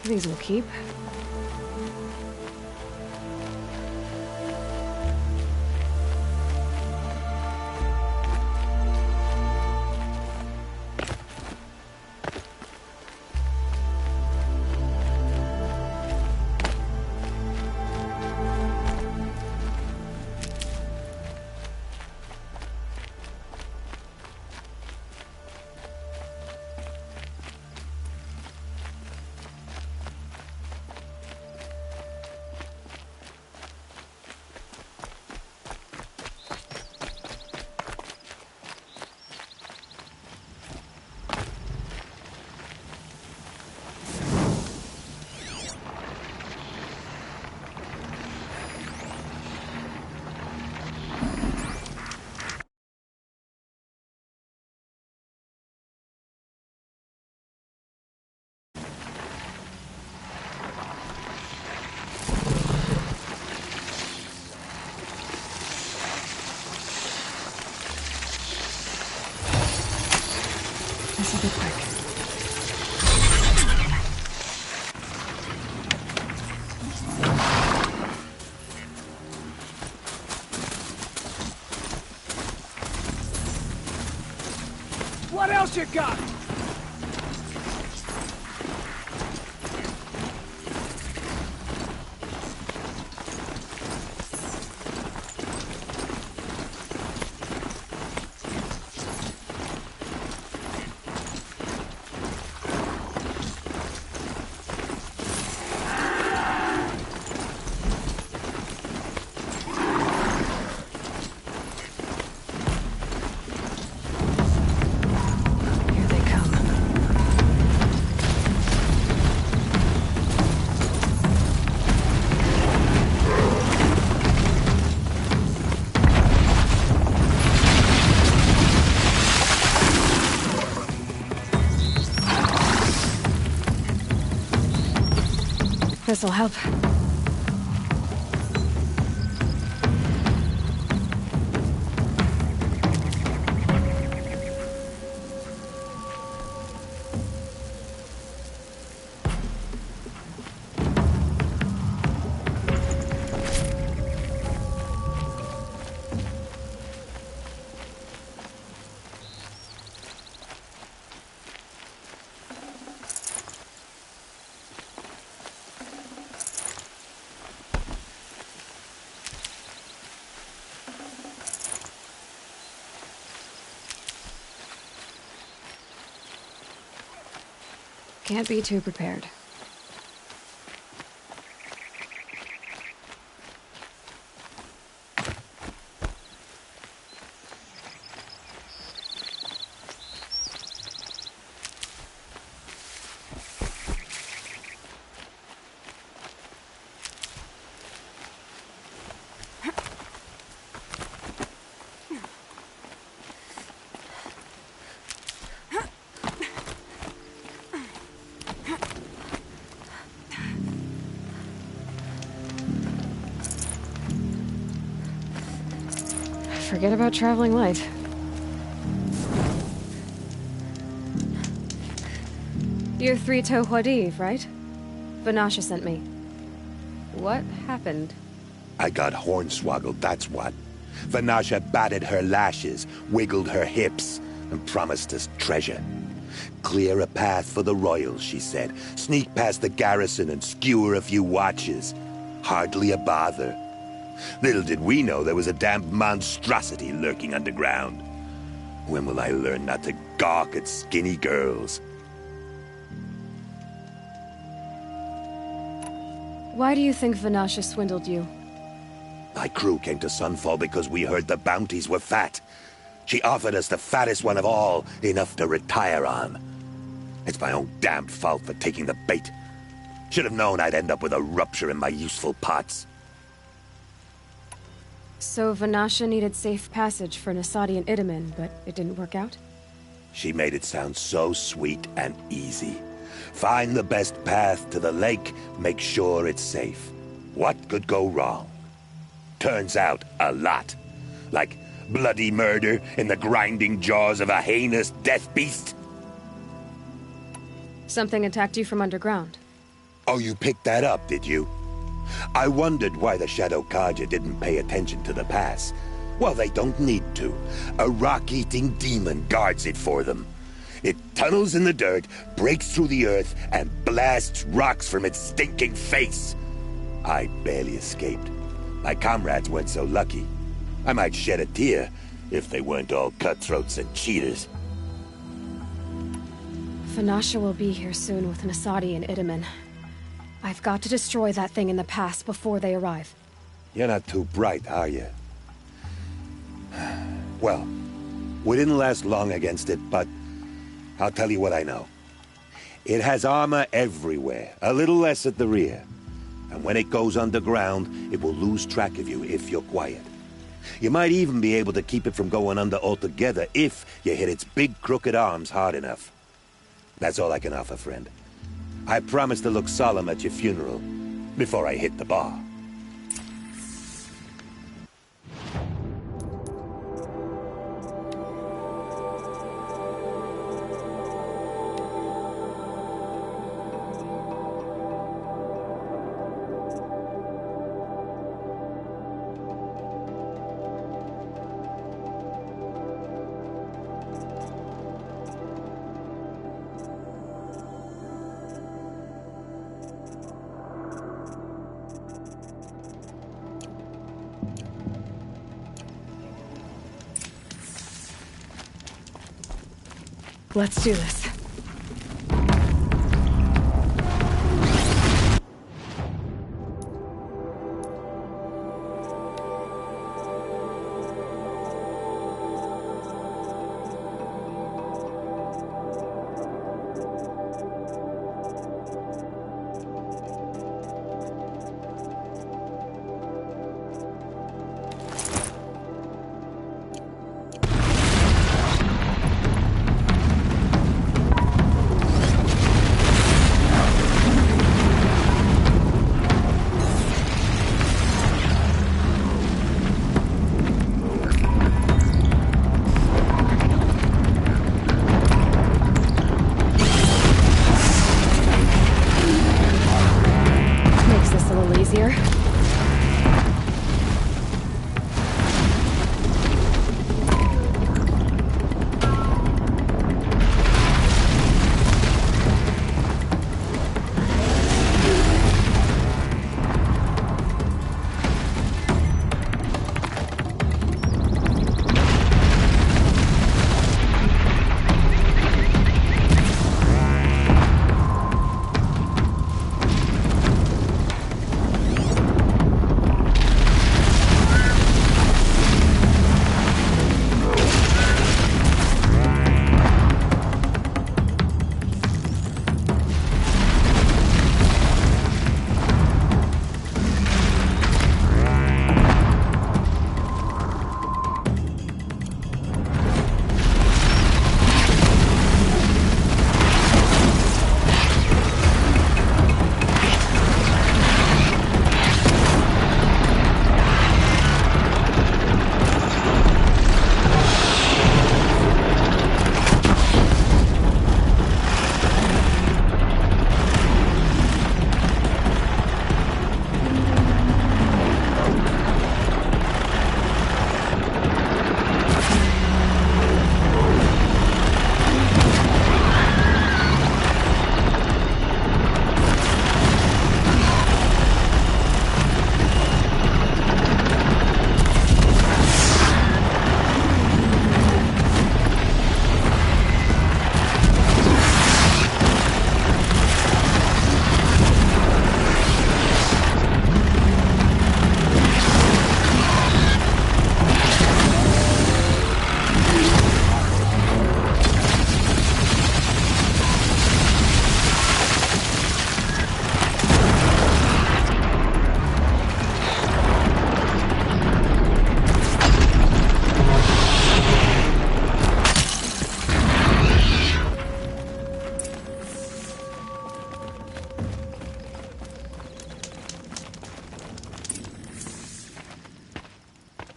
These will keep. This'll be quick. What else you got? This'll help. Can't be too prepared. Forget about traveling light. You're Three-Toe Huadiv, right? Vanasha sent me. What happened? I got hornswoggled, that's what. Vanasha batted her lashes, wiggled her hips, and promised us treasure. Clear a path for the royals, she said. Sneak past the garrison and skewer a few watches. Hardly a bother. Little did we know there was a damned monstrosity lurking underground. When will I learn not to gawk at skinny girls? Why do you think Vanasha swindled you? My crew came to Sunfall because we heard the bounties were fat. She offered us the fattest one of all, enough to retire on. It's my own damned fault for taking the bait. Should have known I'd end up with a rupture in my useful parts. So Vanasha needed safe passage for Nasadi and Itamen, but it didn't work out? She made it sound so sweet and easy. Find the best path to the lake, make sure it's safe. What could go wrong? Turns out, a lot. Like bloody murder in the grinding jaws of a heinous death beast. Something attacked you from underground? Oh, you picked that up, did you? I wondered why the Shadow Carja didn't pay attention to the pass. Well, they don't need to. A rock-eating demon guards it for them. It tunnels in the dirt, breaks through the earth, and blasts rocks from its stinking face. I barely escaped. My comrades weren't so lucky. I might shed a tear if they weren't all cutthroats and cheaters. Vanasha will be here soon with Nasadi and Itamen. I've got to destroy that thing in the pass before they arrive. You're not too bright, are you? Well, we didn't last long against it, but I'll tell you what I know. It has armor everywhere, a little less at the rear. And when it goes underground, it will lose track of you if you're quiet. You might even be able to keep it from going under altogether if you hit its big crooked arms hard enough. That's all I can offer, friend. I promise to look solemn at your funeral before I hit the bar. Let's do this.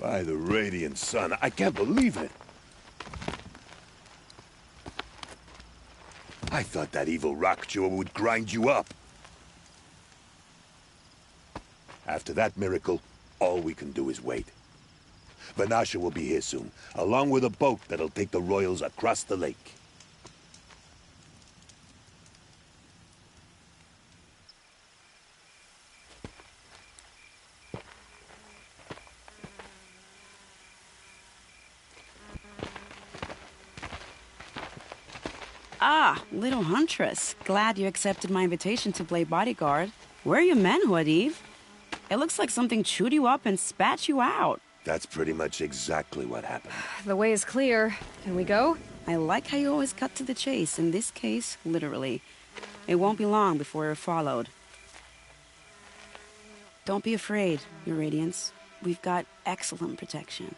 By the radiant sun, I can't believe it. I thought that evil rock chewer would grind you up. After that miracle, all we can do is wait. Vanasha will be here soon, along with a boat that'll take the royals across the lake. Ah, little huntress. Glad you accepted my invitation to play bodyguard. Where are your men, Huadiv? It looks like something chewed you up and spat you out. That's pretty much exactly what happened. The way is clear. Can we go? I like how you always cut to the chase. In this case, literally. It won't be long before you're followed. Don't be afraid, Your Radiance. We've got excellent protection.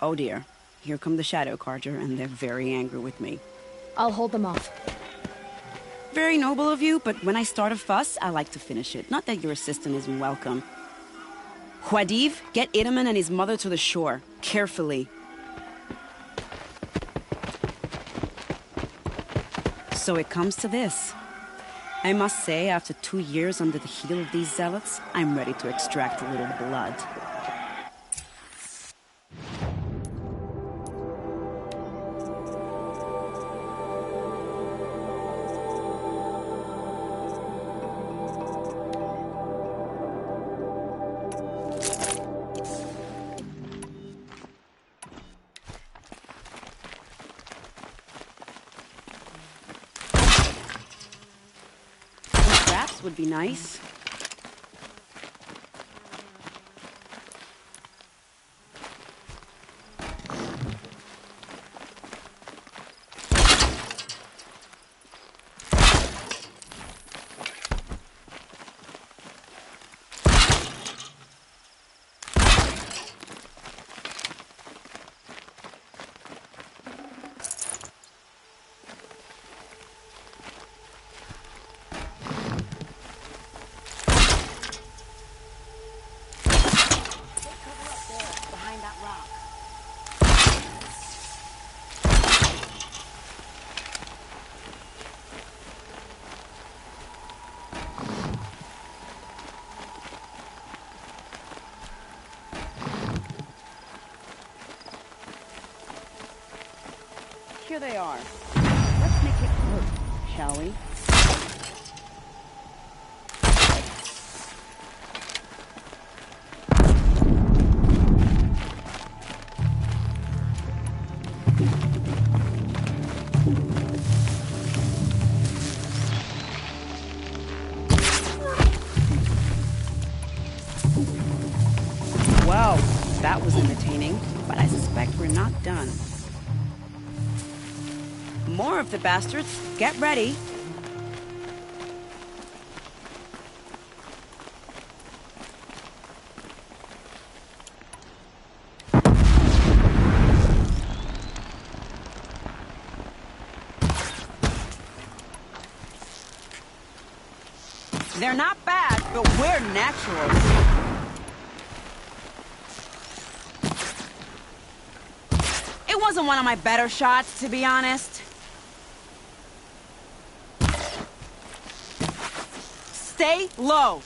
Oh dear, here come the Shadow Carja, and they're very angry with me. I'll hold them off. Very noble of you, but when I start a fuss, I like to finish it. Not that your assistant isn't welcome. Huadiv, get Itaman and his mother to the shore. Carefully. So it comes to this. I must say, after 2 years under the heel of these zealots, I'm ready to extract a little blood. Would be nice. Here they are. Let's make it work, shall we? Well, that was entertaining, but I suspect we're not done. More of the bastards. Get ready. They're not bad, but we're naturals. It wasn't one of my better shots, to be honest. Stay low.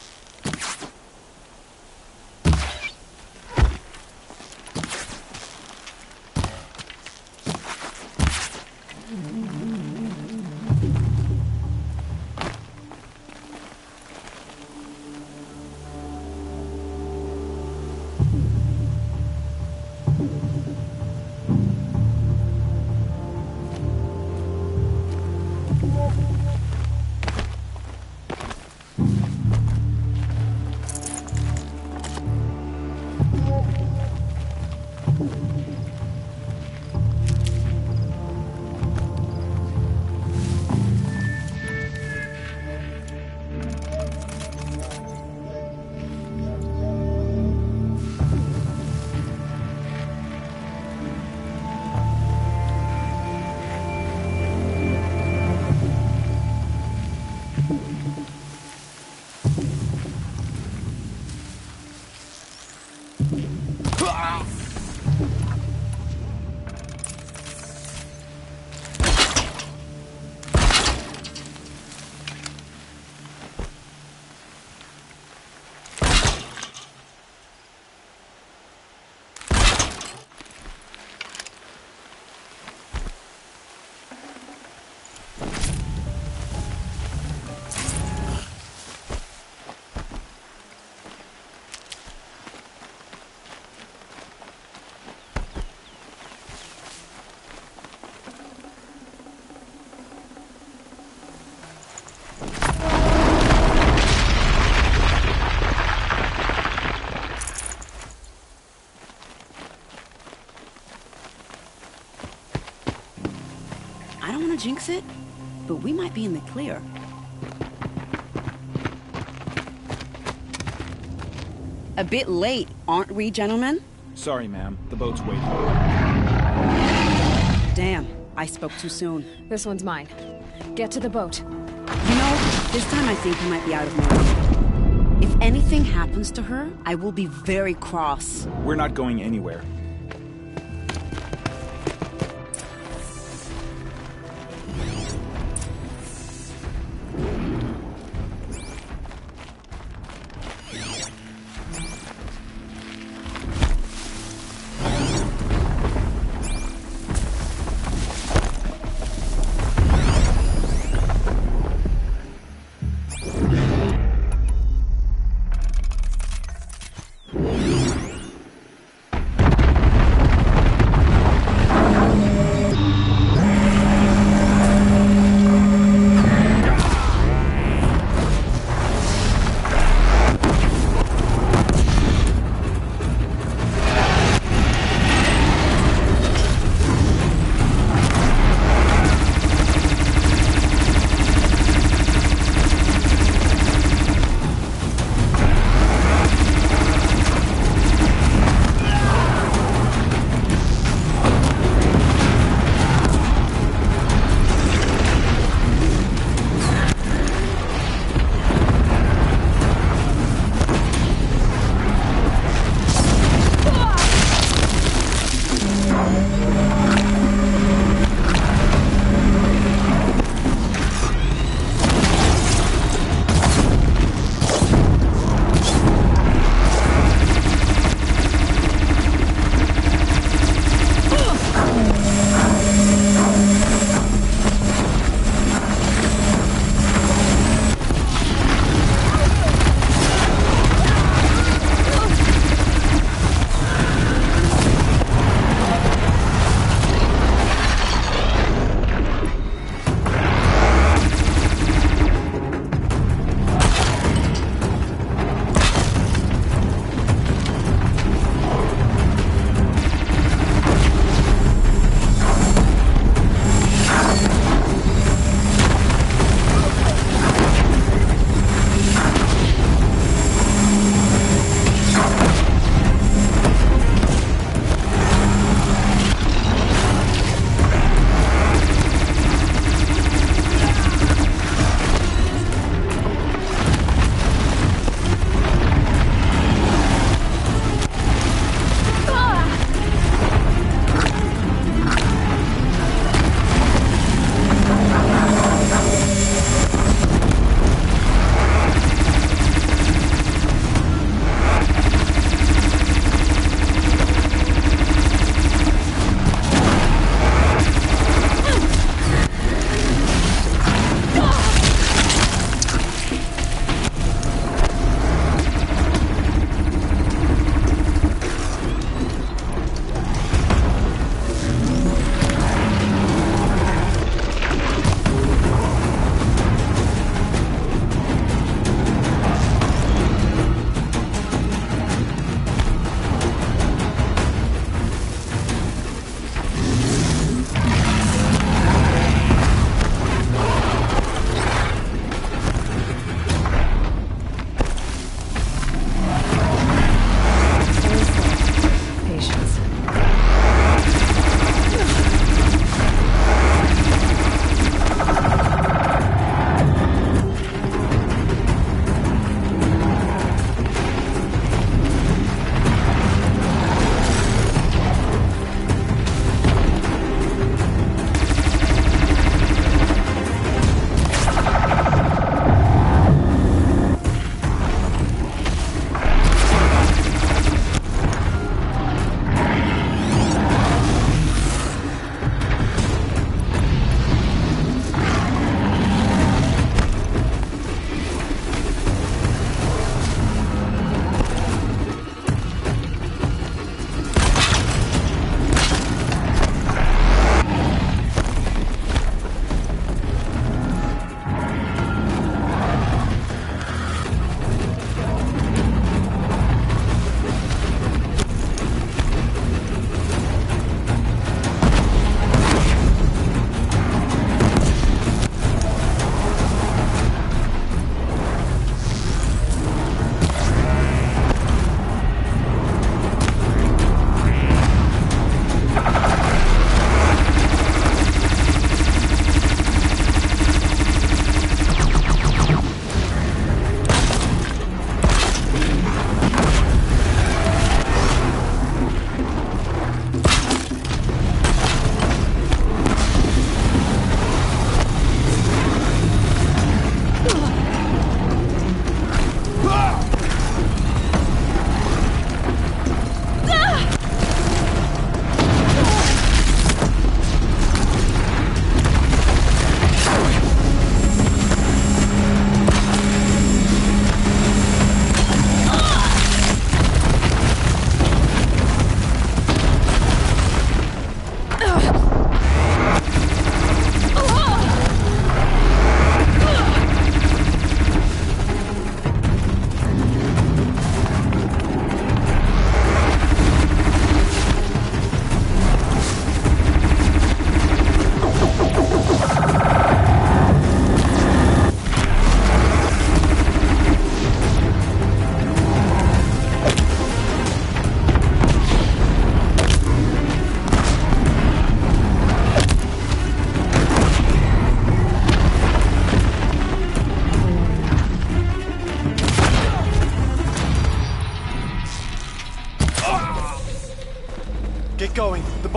want to jinx it, but we might be in the clear. A bit late, aren't we, gentlemen? Sorry, ma'am. The boat's waiting. Damn, I spoke too soon. This one's mine. Get to the boat. You know, this time I think we might be out of money. If anything happens to her, I will be very cross. We're not going anywhere.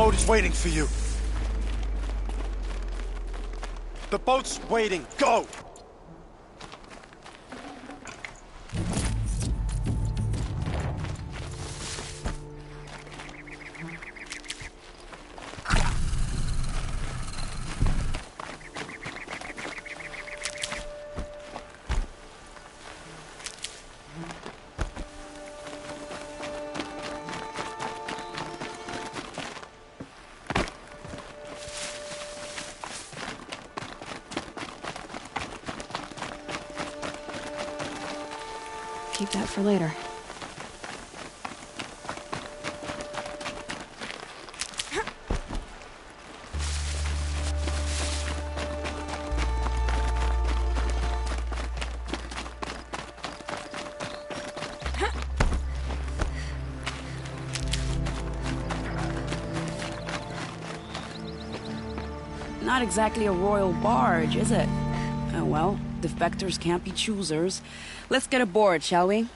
boat is waiting for you. The boat's waiting. Go! Keep that for later. Not exactly a royal barge, is it? Oh well, defectors can't be choosers. Let's get aboard, shall we?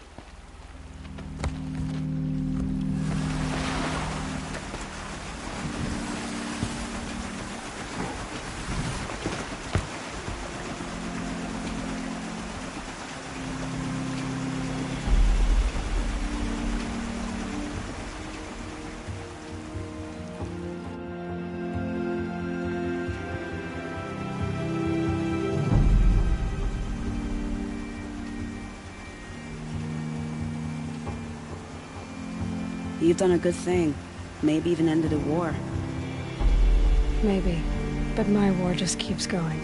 You've done a good thing. Maybe even ended a war. Maybe. But my war just keeps going.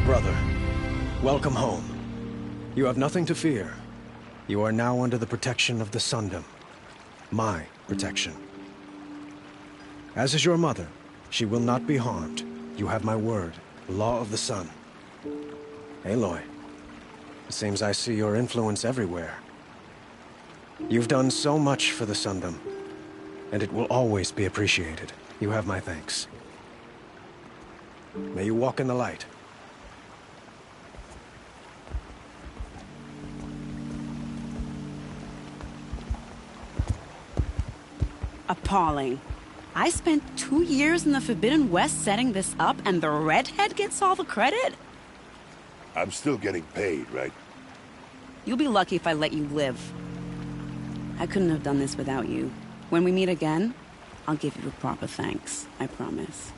Brother, welcome home. You have nothing to fear. You are now under the protection of the Sundom. My protection. As is your mother, she will not be harmed. You have my word, the law of the sun. Aloy, it seems I see your influence everywhere. You've done so much for the Sundom, and it will always be appreciated. You have my thanks. May you walk in the light. Appalling. I spent 2 years in the Forbidden West setting this up, and the redhead gets all the credit? I'm still getting paid, right? You'll be lucky if I let you live. I couldn't have done this without you. When we meet again, I'll give you a proper thanks. I promise.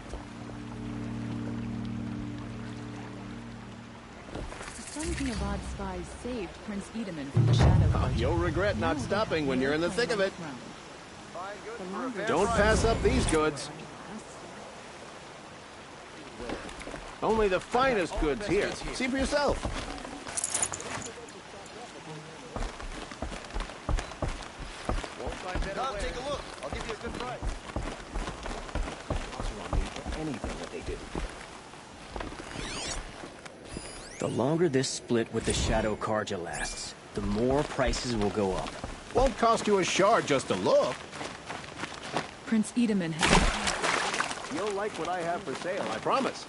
Some Diavad spies saved Prince Edaman from the Shadow. You'll regret not stopping when you're in the thick of it. Don't pass up these goods. Only the finest goods here. See for yourself. Come, take a look. I'll give you a good price. Anything that they do. The longer this split with the Shadow Carja lasts, the more prices will go up. Won't cost you a shard just to look. Prince Edaman has... You'll like what I have for sale, I promise.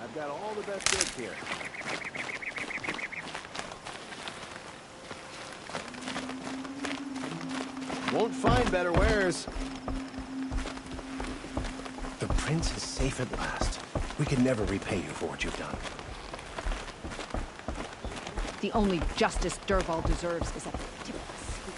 I've got all the best goods here. Won't find better wares. The prince is safe at last. We can never repay you for what you've done. The only justice Dervahl deserves is a tip of the spear.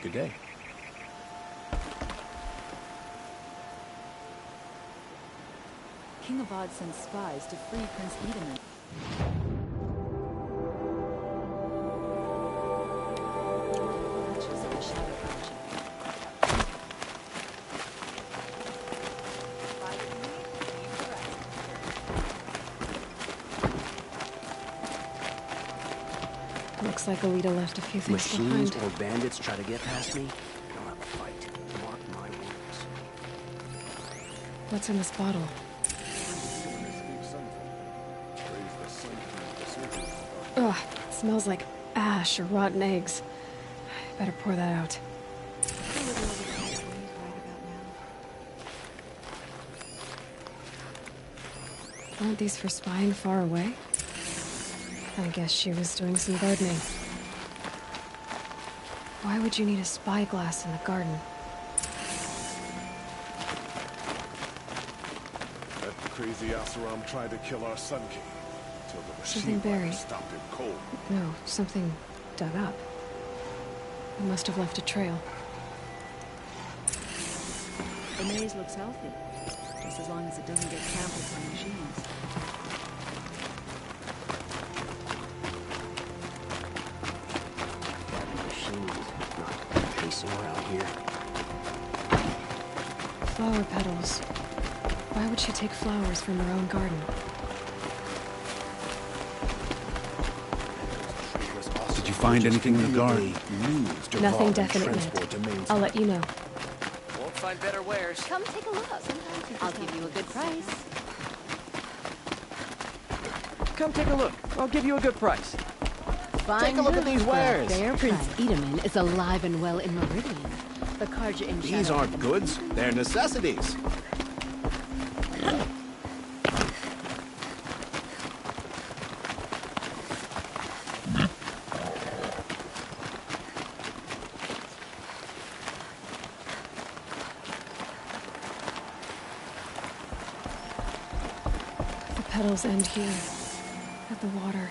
Good day. King Avad sends spies to free Prince Edaman. Matches of the Shadow Collection. Looks like Alita left a few things Machines behind. or bandits try to get past me, I'll have a fight. Mark my words. What's in this bottle? Ugh, it smells like ash or rotten eggs. Better pour that out. Aren't these for spying far away? I guess she was doing some gardening. Why would you need a spyglass in the garden? That crazy Asaram tried to kill our Sun King. Till the Something machine buried. stopped him cold. No, something dug up. It must have left a trail. The maze looks healthy, just as long as it doesn't get trampled by machines. Machines not pacing around here. Flower petals. Why would she take flowers from her own garden? Did you find anything in the garden? Nothing definite yet. I'll let you know. Won't find better wares. Come take a look. I'll give you a good price. Come take a look. I'll give you a good price. Take a look at these wares. There, Prince Edaman is alive and well in Meridian. The Karja in These Shadow aren't goods, they're necessities. The petals end here, at the water.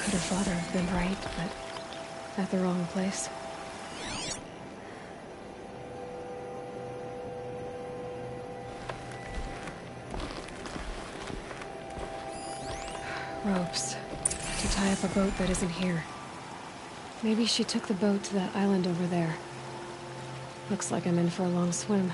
Could have thought I've been right, but at the wrong place. Ropes. To tie up a boat that isn't here. Maybe she took the boat to that island over there. Looks like I'm in for a long swim.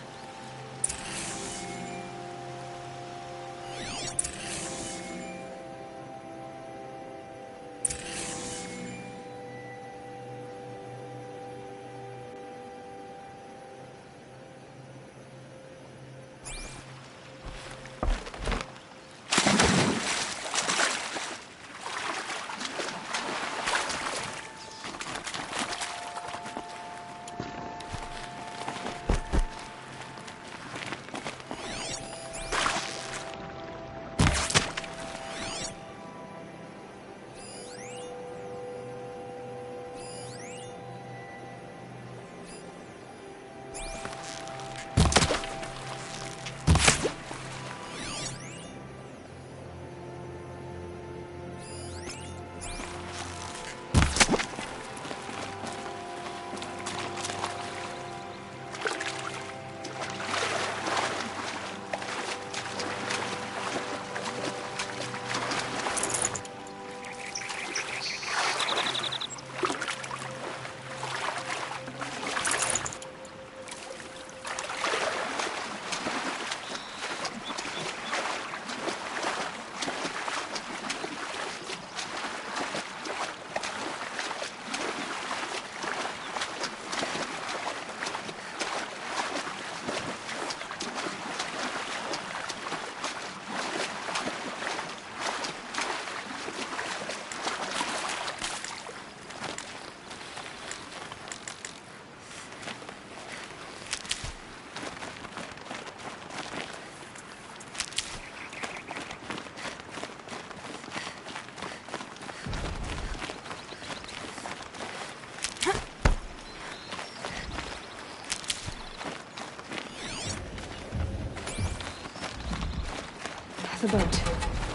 boat.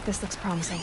This looks promising.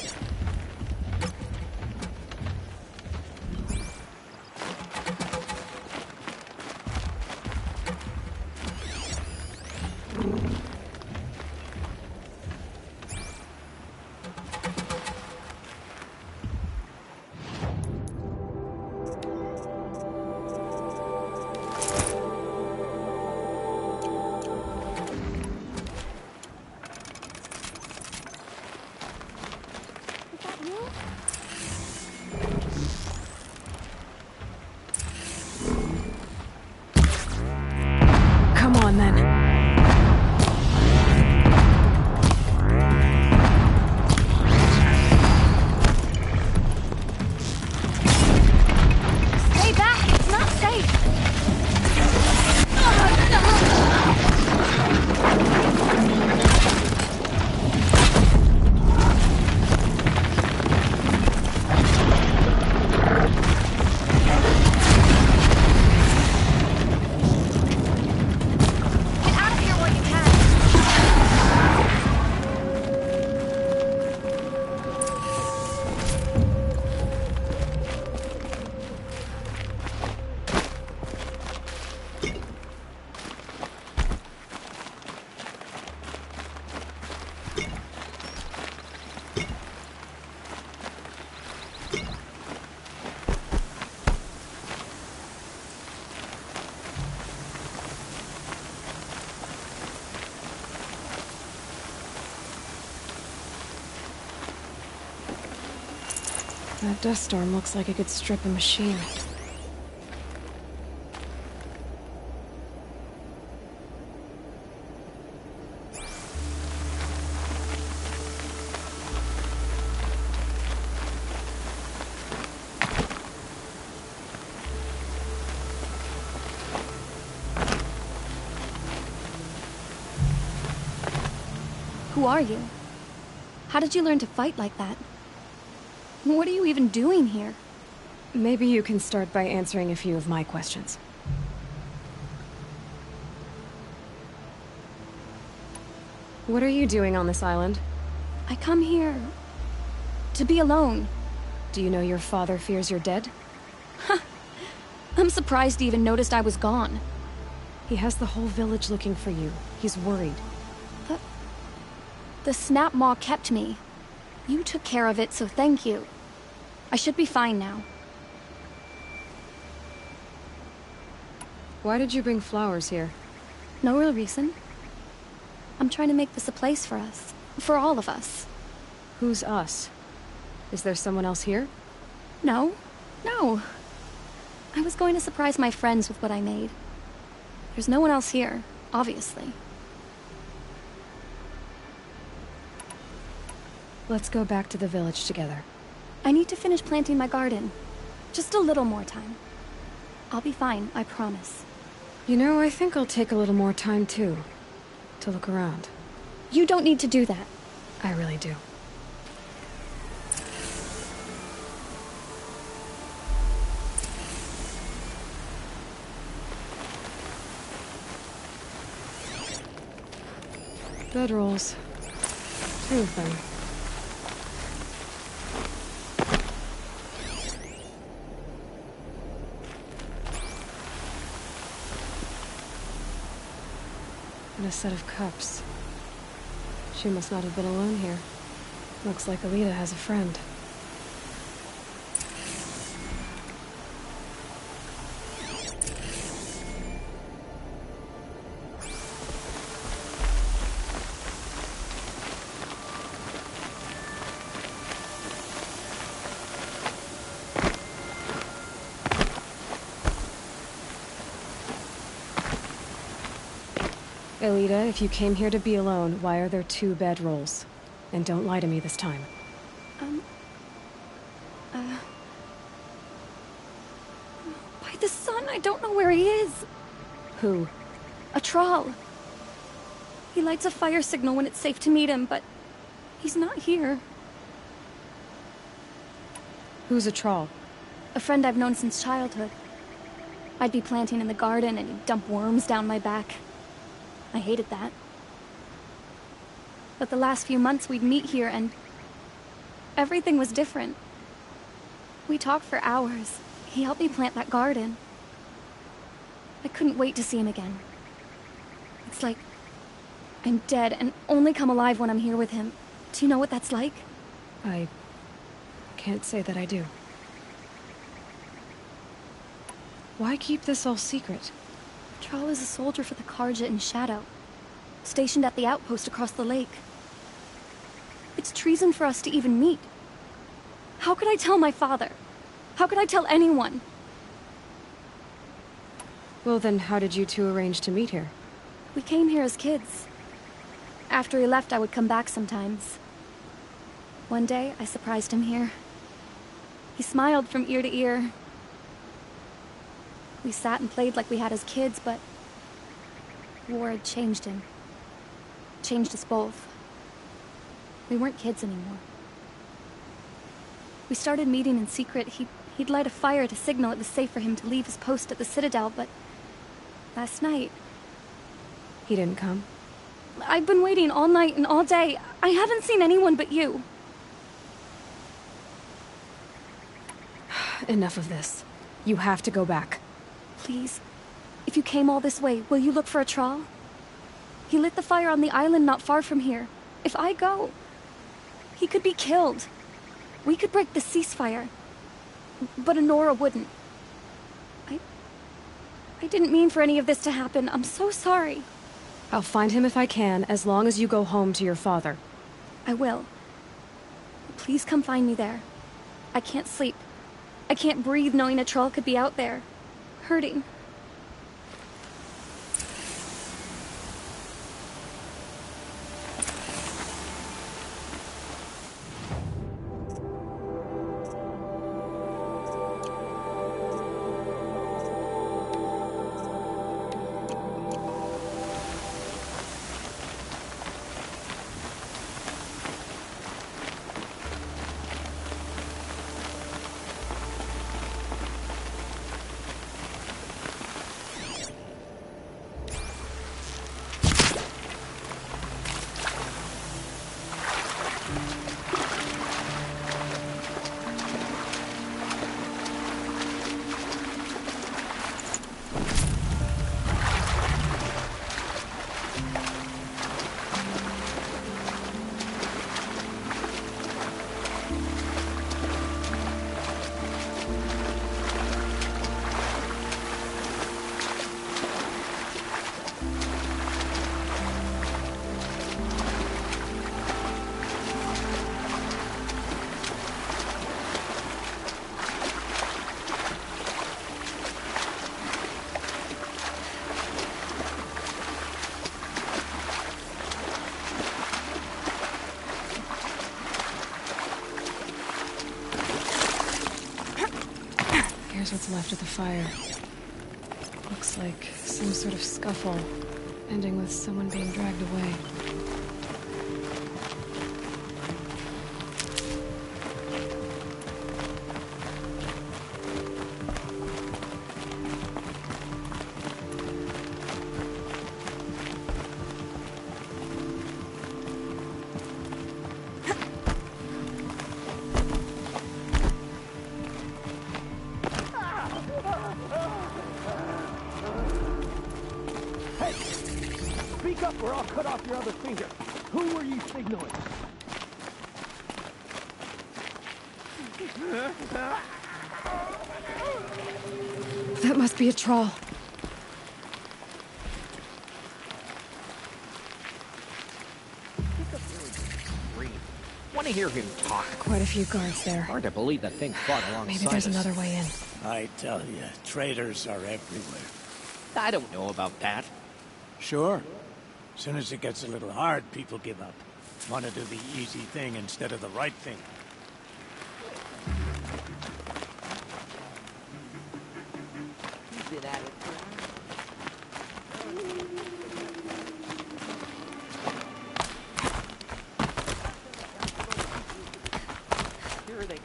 Come on, then. Stay back! It's not safe! That dust storm looks like it could strip a machine. Who are you? How did you learn to fight like that? What are you even doing here? Maybe you can start by answering a few of my questions. What are you doing on this island? I come here to be alone. Do you know your father fears you're dead? I'm surprised he even noticed I was gone. He has the whole village looking for you. He's worried. The snap maw kept me. You took care of it, so thank you. I should be fine now. Why did you bring flowers here? No real reason. I'm trying to make this a place for us. For all of us. Who's us? Is there someone else here? No. No. I was going to surprise my friends with what I made. There's no one else here, obviously. Let's go back to the village together. I need to finish planting my garden. Just a little more time. I'll be fine, I promise. You know, I think I'll take a little more time too. To look around. You don't need to do that. I really do. Bedrolls. 2 of them. And a set of cups. She must not have been alone here. Looks like Alita has a friend. Alita, if you came here to be alone, why are there 2 bedrolls? And don't lie to me this time. By the sun, I don't know where he is. Who? A troll. He lights a fire signal when it's safe to meet him, but he's not here. Who's a troll? A friend I've known since childhood. I'd be planting in the garden and he'd dump worms down my back. I hated that. But the last few months we'd meet here and everything was different. We talked for hours. He helped me plant that garden. I couldn't wait to see him again. It's like I'm dead and only come alive when I'm here with him. Do you know what that's like? I can't say that I do. Why keep this all secret? Charl is a soldier for the Carja in Shadow, stationed at the outpost across the lake. It's treason for us to even meet. How could I tell my father? How could I tell anyone? Well then, how did you two arrange to meet here? We came here as kids. After he left, I would come back sometimes. One day, I surprised him here. He smiled from ear to ear. We sat and played like we had as kids, but war had changed him. Changed us both. We weren't kids anymore. We started meeting in secret. He'd light a fire to signal it was safe for him to leave his post at the Citadel, but last night... He didn't come? I've been waiting all night and all day. I haven't seen anyone but you. Enough of this. You have to go back. Please. If you came all this way, will you look for a trawl? He lit the fire on the island not far from here. If I go, he could be killed. We could break the ceasefire. But Honora wouldn't. I didn't mean for any of this to happen. I'm so sorry. I'll find him if I can, as long as you go home to your father. I will. Please come find me there. I can't sleep. I can't breathe knowing a troll could be out there, hurting. Here's what's left of the fire. Looks like some sort of scuffle, ending with someone being dragged away. Speak up or I'll cut off your other finger. Who were you signaling? That must be a troll. Want to hear him talk? Quite a few guards there. Hard to believe that thing fought alongside Maybe there's us. another way in. I tell you, traitors are everywhere. I don't know about that. Sure. As soon as it gets a little hard, people give up. Want to do the easy thing instead of the right thing. He's been at it for Here they go.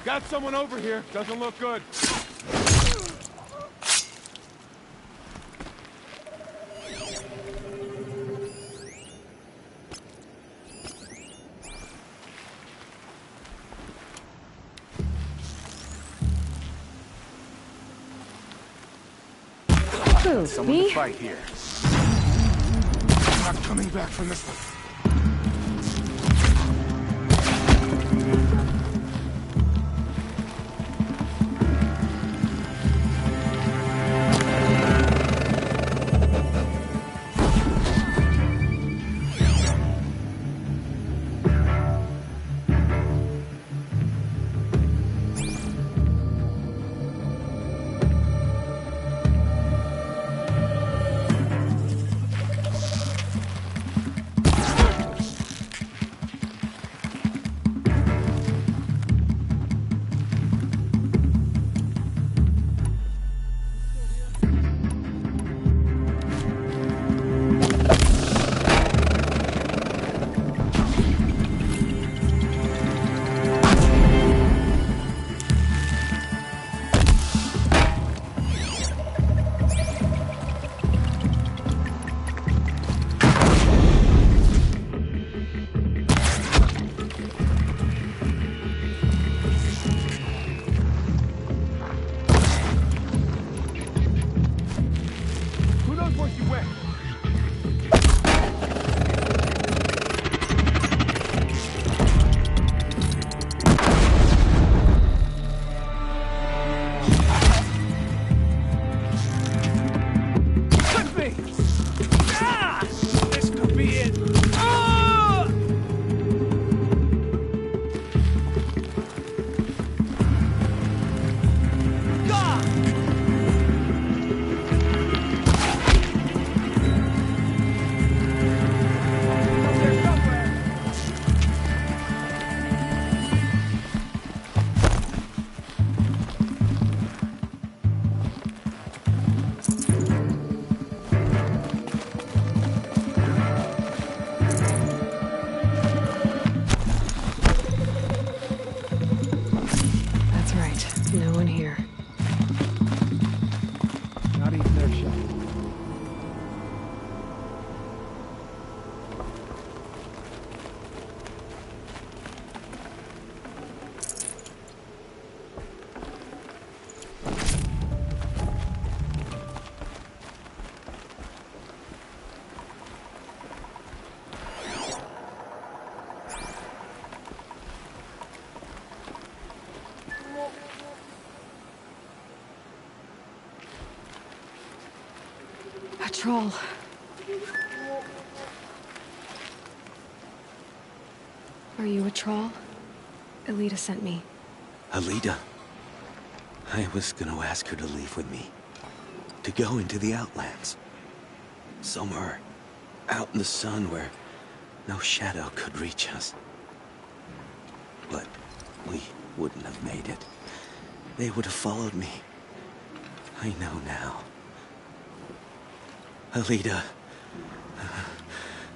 Got someone over here. Doesn't look good. Who, Someone me? to fight here. Not coming back from this one. Troll. Are you a troll? Elita sent me. Alita? I was gonna ask her to leave with me. To go into the Outlands. Somewhere out in the sun where no shadow could reach us. But we wouldn't have made it. They would have followed me. I know now. Alita,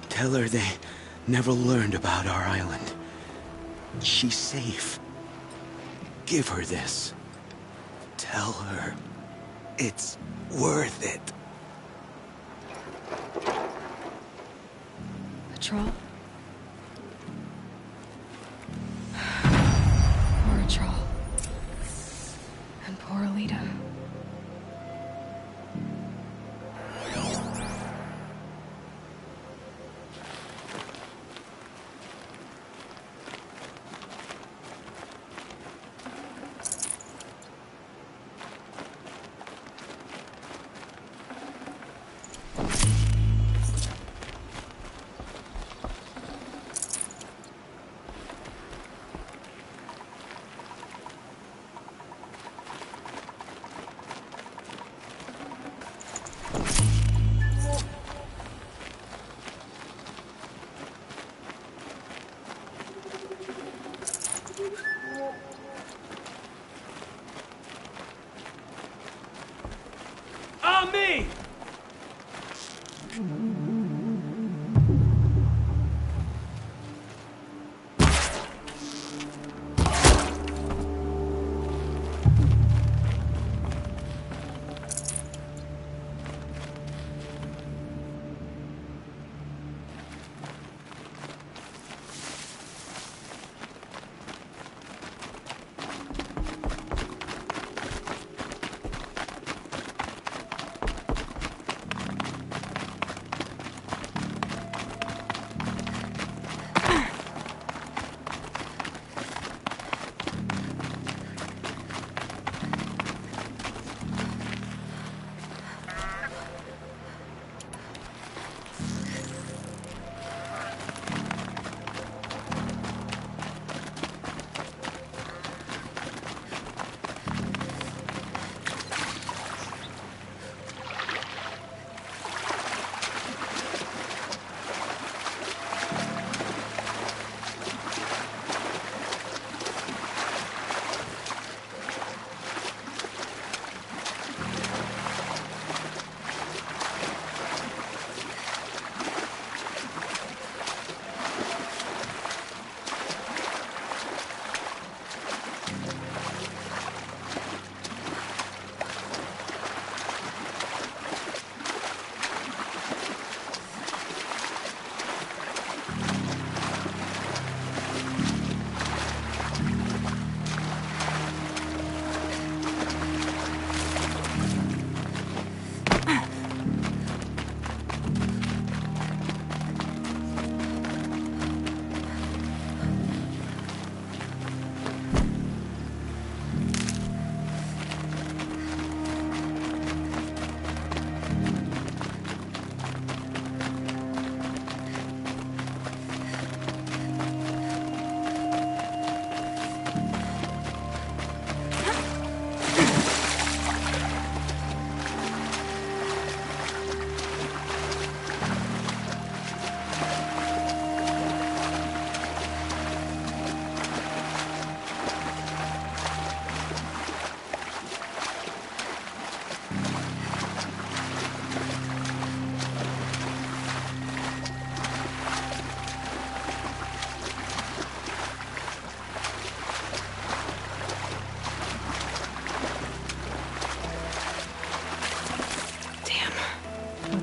tell her they never learned about our island. She's safe. Give her this. Tell her it's worth it. A troll? Poor troll. And poor Alita. On me!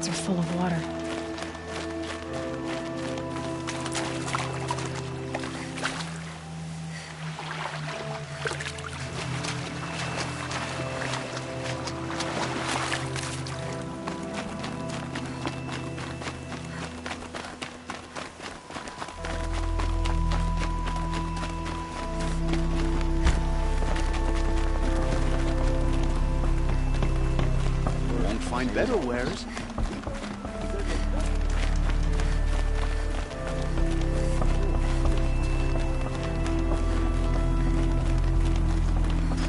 pockets are full of water. Find better wares.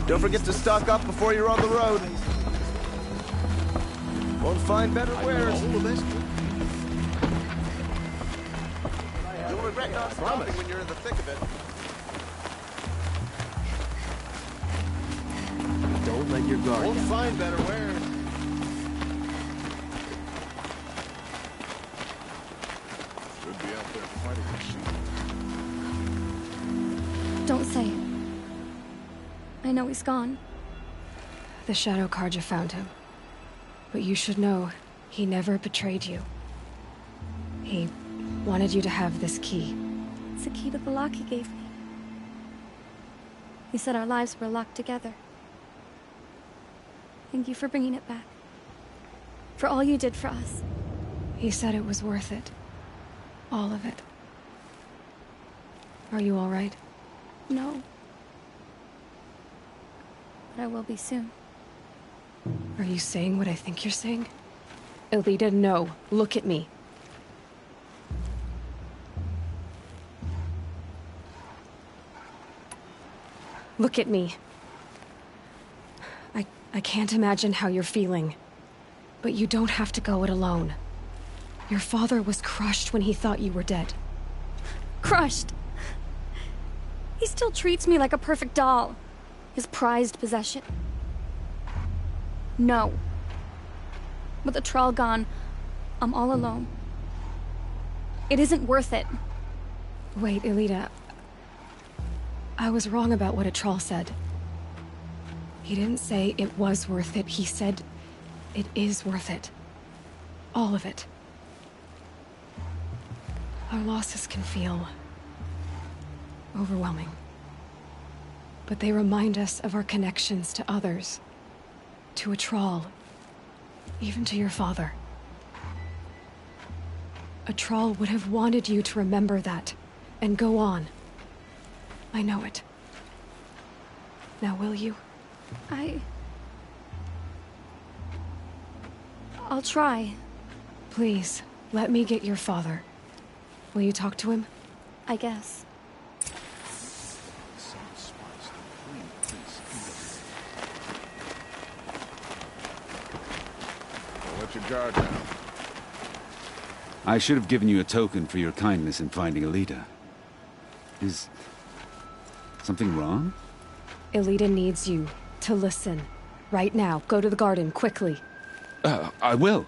Don't forget to stock up before you're on the road. Won't find better wares. You'll regret not stopping when you're in the thick of it. Don't let your guard Won't down. find better wares. Should be out there fighting the sheep. Don't say it. I know he's gone. The Shadow Karja found him. But you should know, he never betrayed you. He wanted you to have this key. It's the key to the lock he gave me. He said our lives were locked together. Thank you for bringing it back. For all you did for us. He said it was worth it. All of it. Are you all right? No. But I will be soon. Are you saying what I think you're saying? Elita, no. Look at me. Look at me. I can't imagine how you're feeling. But you don't have to go it alone. Your father was crushed when he thought you were dead. Crushed! He still treats me like a perfect doll. His prized possession. No. With the Troll gone, I'm all alone. It isn't worth it. Wait, Elita. I was wrong about what a troll said. He didn't say it was worth it. He said it is worth it. All of it. Our losses can feel overwhelming. But they remind us of our connections to others. To a troll. Even to your father. A troll would have wanted you to remember that, and go on. I know it. Now will you? I'll try. Please, let me get your father. Will you talk to him? I guess. Don't let your guard down. I should have given you a token for your kindness in finding Elita. Is something wrong? Elita needs you to listen. Right now. Go to the garden, quickly. I will.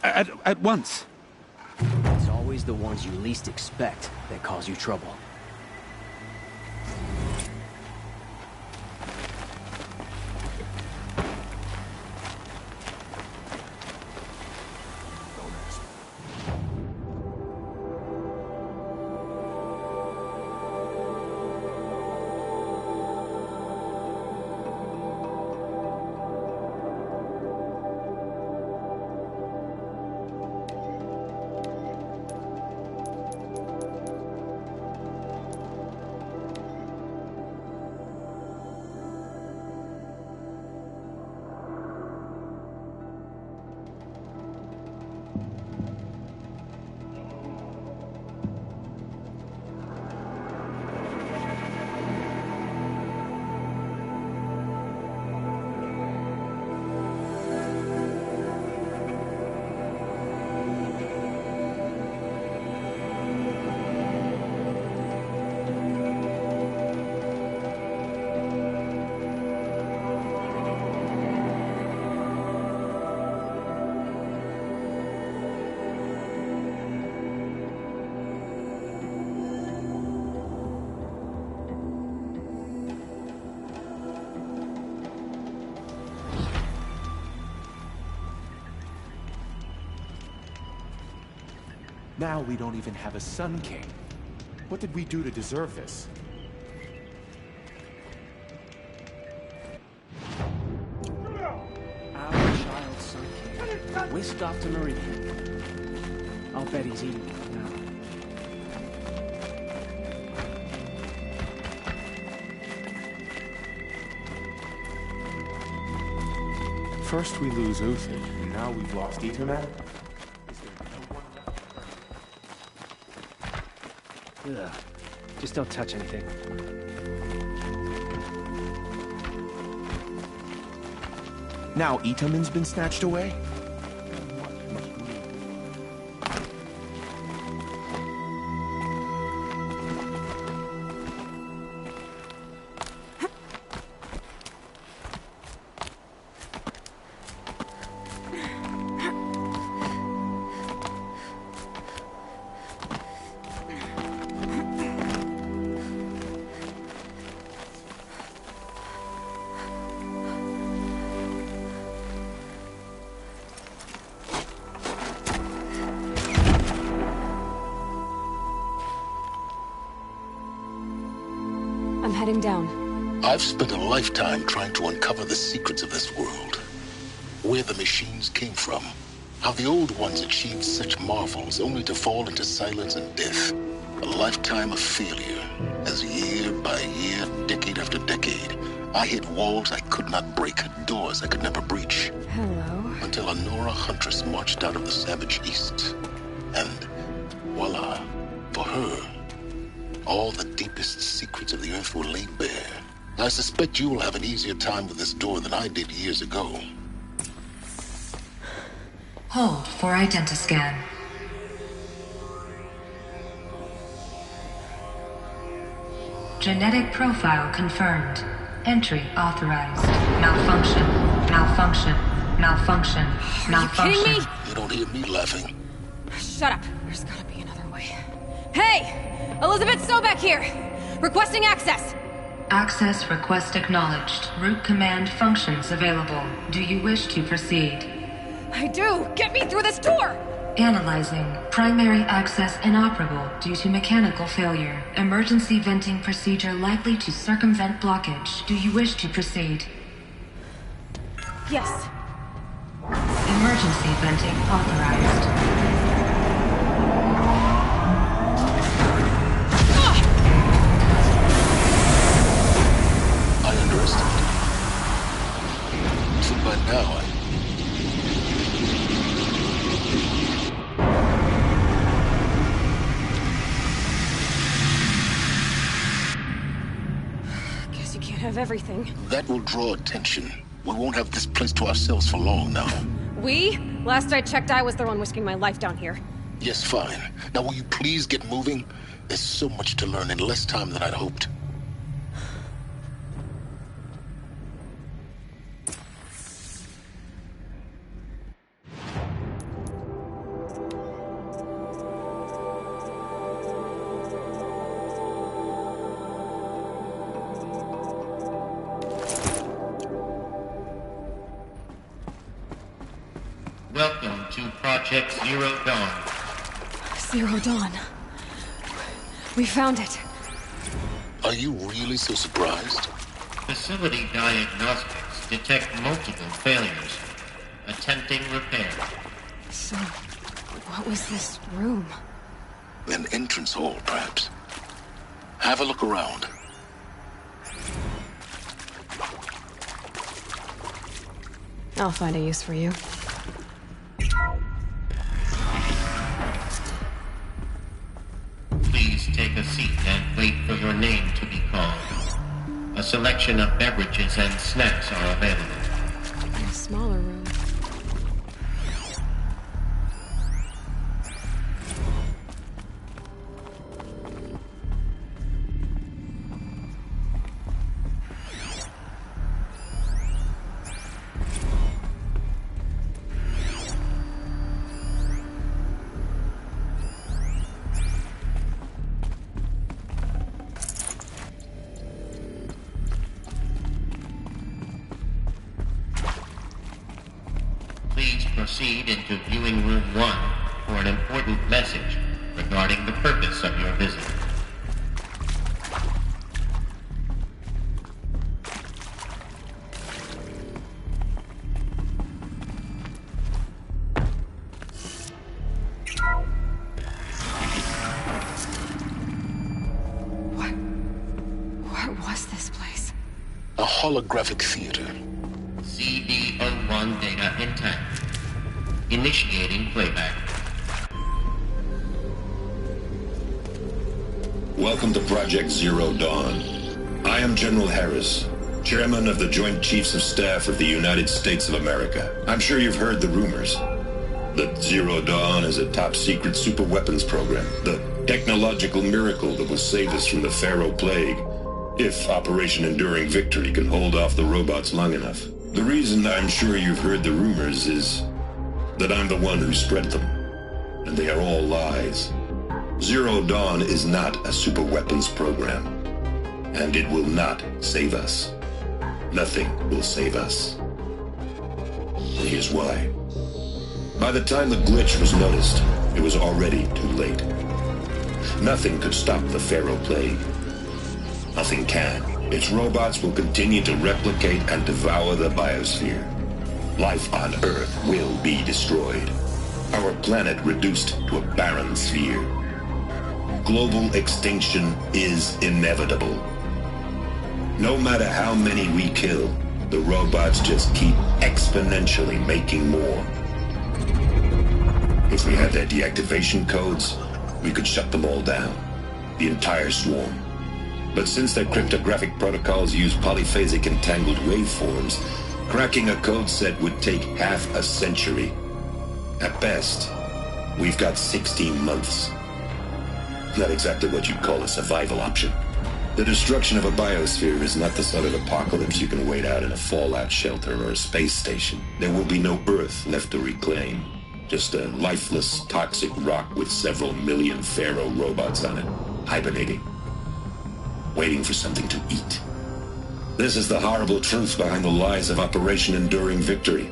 At once. It's always the ones you least expect that cause you trouble. Now we don't even have a Sun King. What did we do to deserve this? Our child Sun King, whisked off to Meridian. I'll bet he's eating it now. First we lose Uthin, and now we've lost Etherman? Ugh. Just don't touch anything. Now Itaman's been snatched away? Heading down. I've spent a lifetime trying to uncover the secrets of this world. Where the machines came from. How the old ones achieved such marvels only to fall into silence and death. A lifetime of failure. As year by year, decade after decade, I hit walls I could not break, doors I could never breach. Hello. Until a Nora huntress marched out of the savage east. And voila, for her, all the deepest secrets of the Earth were laid bare. I suspect you will have an easier time with this door than I did years ago. Hold for identiscan. Genetic profile confirmed. Entry authorized. Malfunction. Malfunction. Malfunction. Malfunction. Are you kidding me? You don't hear me laughing. Shut up. There's gotta be another way. Hey! Elizabeth Sobek here! Requesting access! Access request acknowledged. Root command functions available. Do you wish to proceed? I do! Get me through this door! Analyzing. Primary access inoperable due to mechanical failure. Emergency venting procedure likely to circumvent blockage. Do you wish to proceed? Yes. Emergency venting authorized. So by now, Guess you can't have everything. That will draw attention. We won't have this place to ourselves for long now. We? Last I checked, I was the one risking my life down here. Yes, fine. Now will you please get moving? There's so much to learn in less time than I'd hoped. Welcome to Project Zero Dawn. Zero Dawn. We found it. Are you really so surprised? Facility diagnostics detect multiple failures. Attempting repair. So, what was this room? An entrance hall, perhaps. Have a look around. I'll find a use for you. Please take a seat and wait for your name to be called. A selection of beverages and snacks are available. In a smaller room. Proceed into viewing room 1 for an important message. regarding the purpose of your visit. What was this place? A holographic theater. CD01 data intact. Initiating playback. Welcome to Project Zero Dawn. I am General Harris, Chairman of the Joint Chiefs of Staff of the United States of America. I'm sure you've heard the rumors that Zero Dawn is a top-secret superweapons program, the technological miracle that will save us from the Pharaoh Plague, if Operation Enduring Victory can hold off the robots long enough. The reason I'm sure you've heard the rumors is that I'm the one who spread them, and they are all lies. Zero Dawn is not a superweapons program, and it will not save us. Nothing will save us. And here's why. By the time the glitch was noticed, it was already too late. Nothing could stop the Pharaoh Plague. Nothing can. Its robots will continue to replicate and devour the biosphere. Life on Earth will be destroyed. Our planet reduced to a barren sphere. Global extinction is inevitable. No matter how many we kill, the robots just keep exponentially making more. If we had their deactivation codes, we could shut them all down. The entire swarm. But since their cryptographic protocols use polyphasic entangled waveforms, cracking a code set would take half a century. At best, we've got 16 months. Not exactly what you'd call a survival option. The destruction of a biosphere is not the sort of apocalypse you can wait out in a fallout shelter or a space station. There will be no Earth left to reclaim. Just a lifeless, toxic rock with several million Pharaoh robots on it, hibernating, waiting for something to eat. This is the horrible truth behind the lies of Operation Enduring Victory.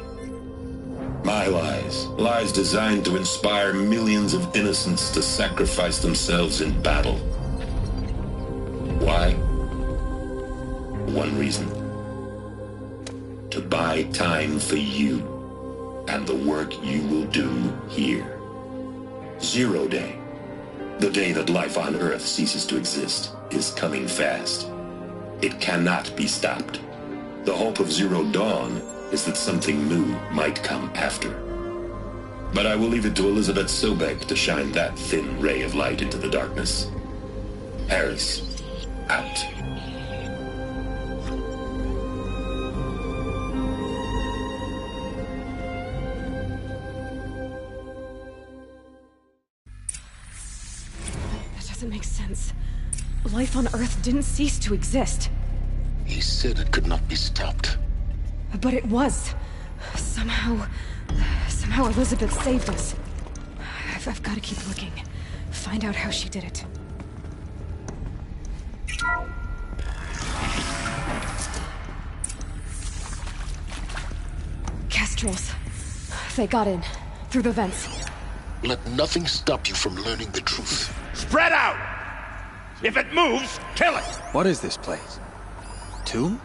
My lies. Lies designed to inspire millions of innocents to sacrifice themselves in battle. Why? One reason. To buy time for you and the work you will do here. Zero Day. The day that life on Earth ceases to exist is coming fast. It cannot be stopped. The hope of Zero Dawn is that something new might come after. But I will leave it to Elizabeth Sobek to shine that thin ray of light into the darkness. Harris, out. That doesn't make sense. Life on Earth didn't cease to exist. He said it could not be stopped. But it was. Somehow Elizabeth saved us. I've got to keep looking. Find out how she did it. Kestrels. They got in. Through the vents. Let nothing stop you from learning the truth. Spread out! If it moves, kill it! What is this place? Tomb?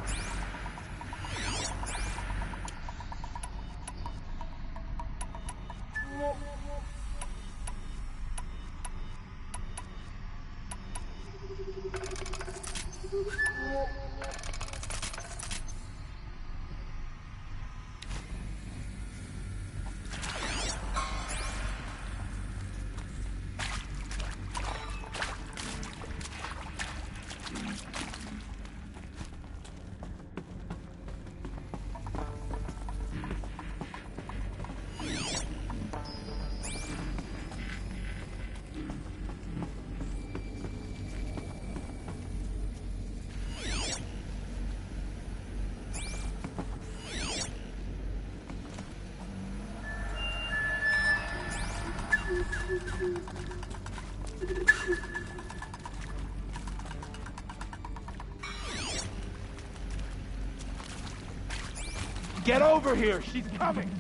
Get over here! She's coming!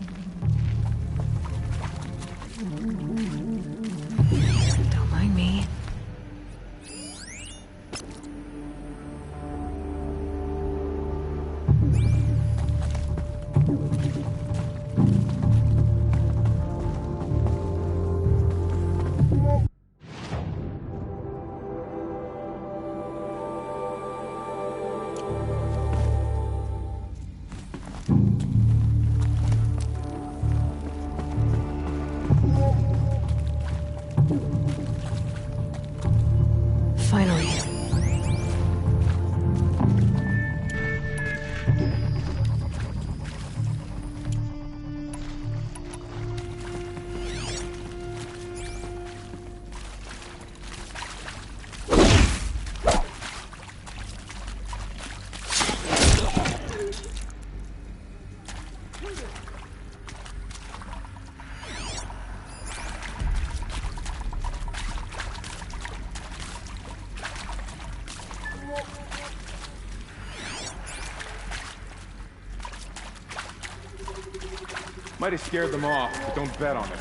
Don't mind Might have scared them off, but don't bet on it.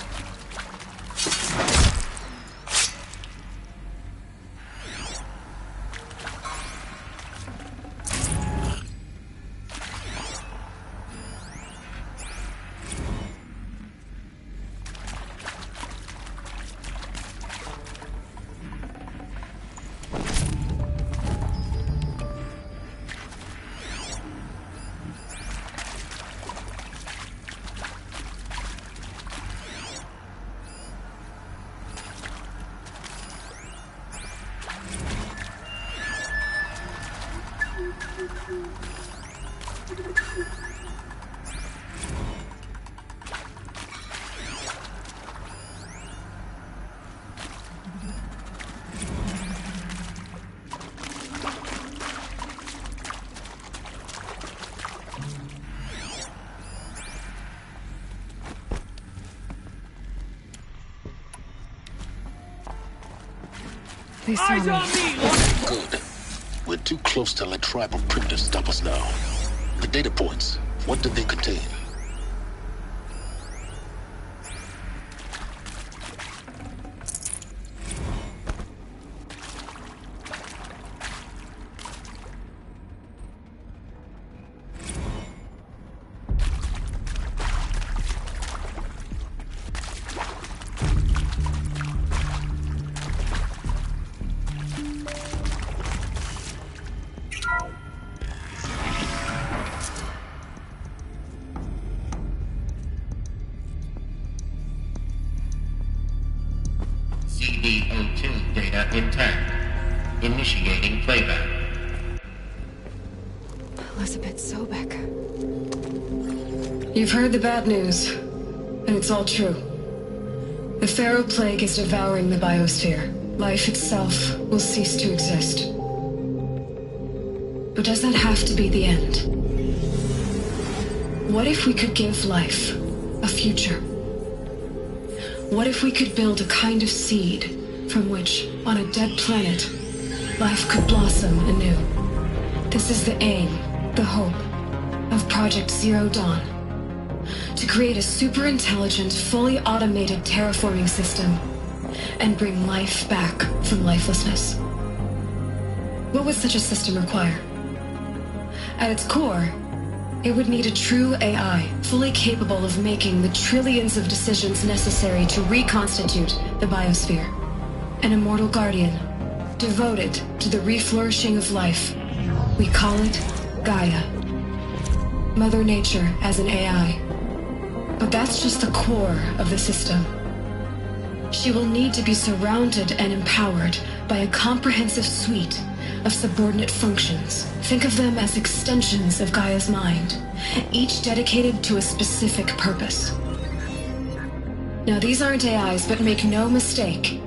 They saw me. Good. We're too close to let tribal primitives stop us now. The data points, what did they contain? CD02 data intact. Initiating playback. Elizabeth Sobek. You've heard the bad news, and it's all true. The Pharaoh Plague is devouring the biosphere. Life itself will cease to exist. But does that have to be the end? What if we could give life a future? What if we could build a kind of seed from which, on a dead planet, life could blossom anew? This is the aim, the hope, of Project Zero Dawn. To create a super-intelligent, fully automated terraforming system and bring life back from lifelessness. What would such a system require? At its core, it would need a true AI, fully capable of making the trillions of decisions necessary to reconstitute the biosphere. An immortal guardian, devoted to the reflourishing of life. We call it Gaia. Mother Nature as an AI. But that's just the core of the system. She will need to be surrounded and empowered by a comprehensive suite of subordinate functions. Think of them as extensions of Gaia's mind, each dedicated to a specific purpose. Now, these aren't AIs, but make no mistake,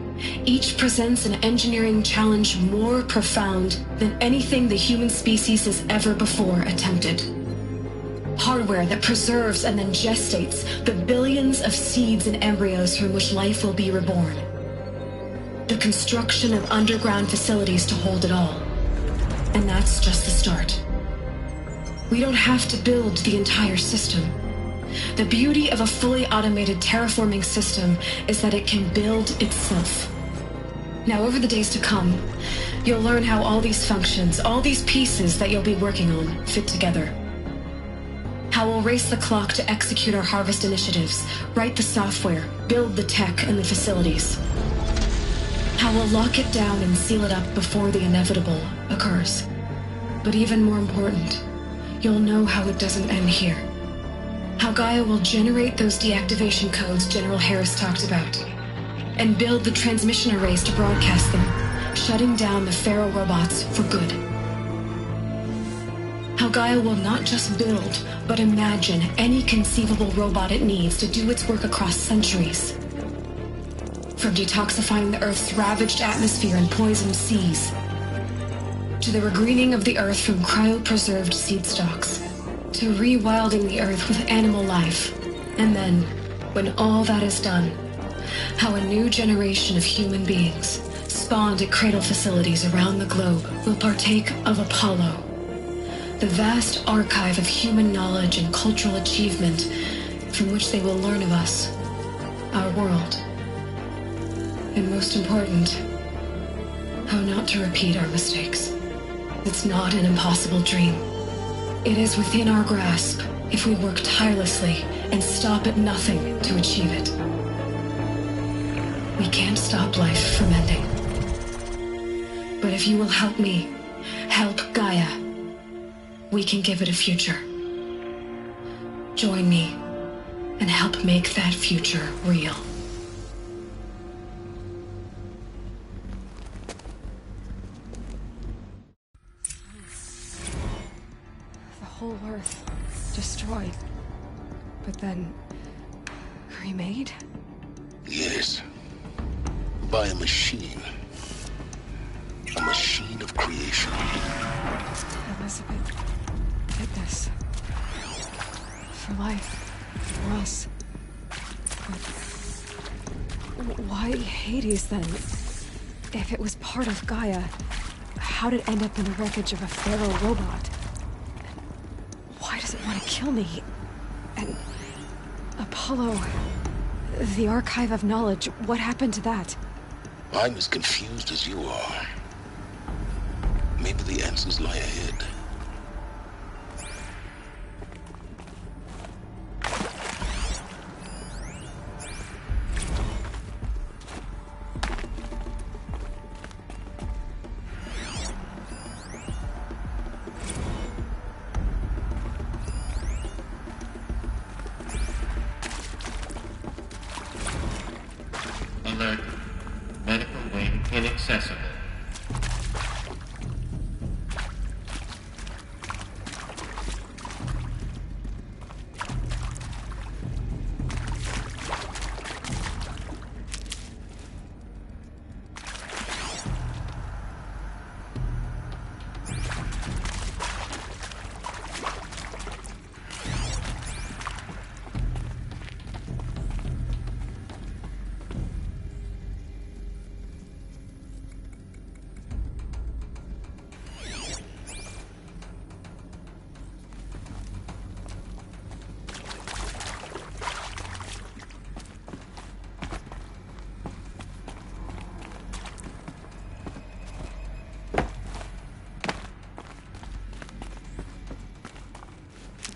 each presents an engineering challenge more profound than anything the human species has ever before attempted. Hardware that preserves and then gestates the billions of seeds and embryos from which life will be reborn. The construction of underground facilities to hold it all. And that's just the start. We don't have to build the entire system. The beauty of a fully automated terraforming system is that it can build itself. Now, over the days to come, you'll learn how all these functions, all these pieces that you'll be working on, fit together. How we'll race the clock to execute our harvest initiatives, write the software, build the tech and the facilities. How we'll lock it down and seal it up before the inevitable occurs. But even more important, you'll know how it doesn't end here. How Gaia will generate those deactivation codes General Harris talked about, and build the transmission arrays to broadcast them, shutting down the Pharaoh robots for good. How Gaia will not just build, but imagine any conceivable robot it needs to do its work across centuries. From detoxifying the Earth's ravaged atmosphere and poisoned seas, to the regreening of the Earth from cryopreserved seed stalks, to rewilding the Earth with animal life. And then, when all that is done, how a new generation of human beings, spawned at cradle facilities around the globe, will partake of Apollo, the vast archive of human knowledge and cultural achievement from which they will learn of us, our world, and most important, how not to repeat our mistakes. It's not an impossible dream. It is within our grasp if we work tirelessly and stop at nothing to achieve it. We can't stop life from ending. But if you will help me, help Gaia, we can give it a future. Join me and help make that future real. The whole Earth destroyed, but then remade? Yes. By a machine. A machine of creation. Elizabeth did this. For life. For us. But why Hades then? If it was part of Gaia, how did it end up in the wreckage of a feral robot? And why does it want to kill me? And Apollo, the Archive of Knowledge, what happened to that? I'm as confused as you are. Maybe the answers lie ahead. Alert. Medical wing inaccessible.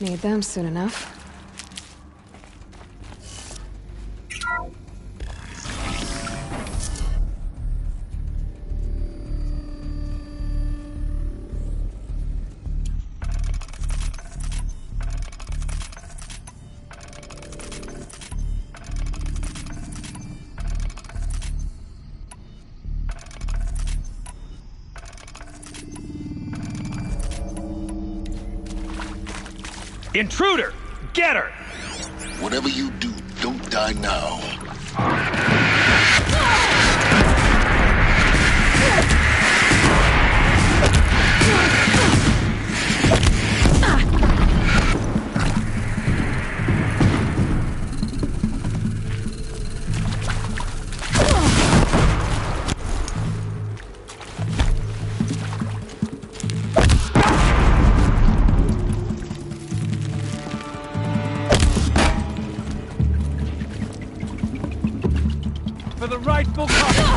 Need them soon enough. Intruder! Get her! Whatever you do, don't die now. For the rightful cause!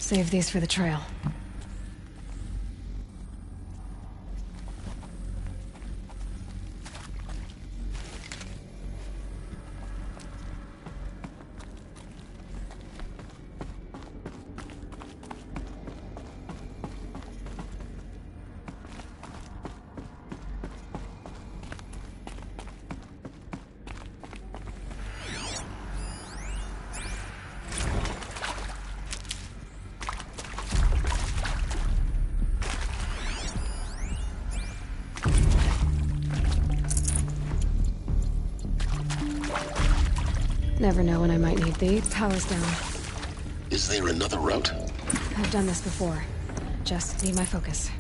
Save these for the trail. Never know when I might need the power's down. Is there another route? I've done this before. Just need my focus.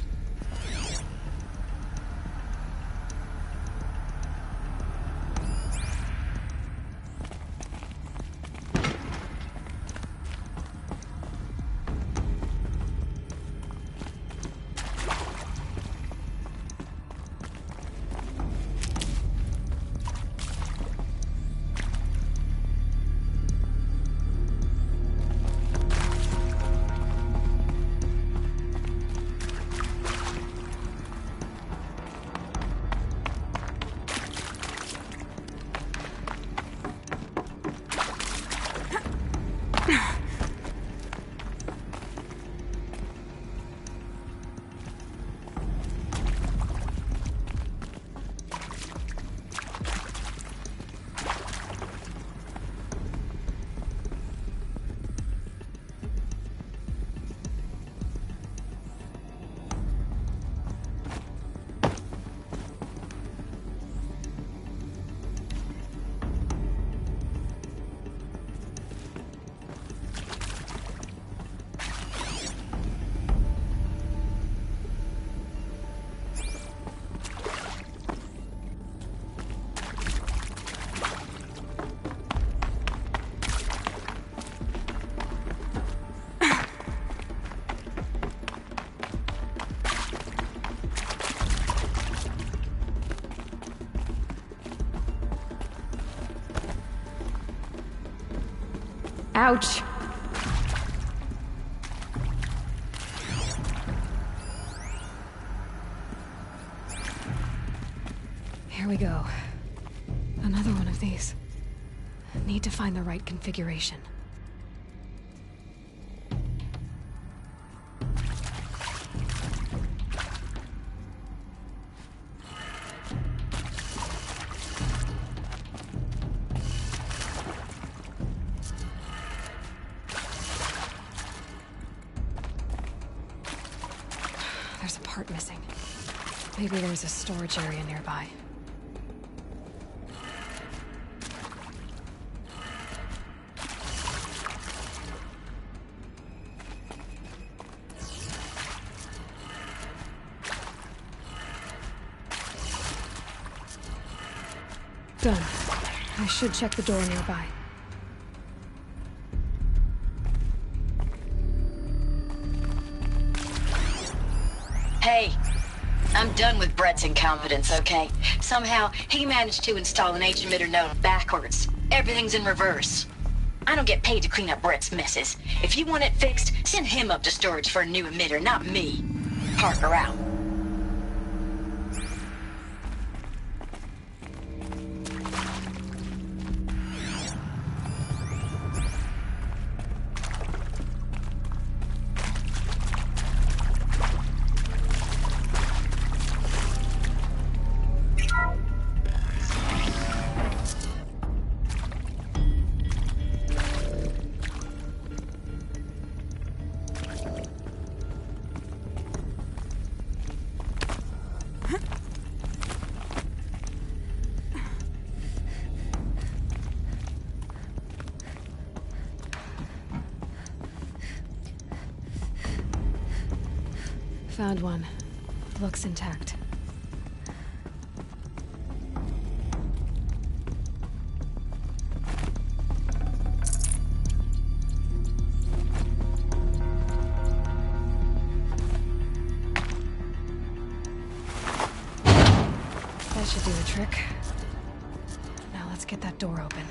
Ouch! Here we go. Another one of these. Need to find the right configuration. There's a part missing. Maybe there's a storage area nearby. Done. I should check the door nearby. Hey, I'm done with Brett's incompetence, okay? Somehow, he managed to install an H-emitter node backwards. Everything's in reverse. I don't get paid to clean up Brett's messes. If you want it fixed, send him up to storage for a new emitter, not me. Parker out. Found one. Looks intact. That should do the trick. Now let's get that door open.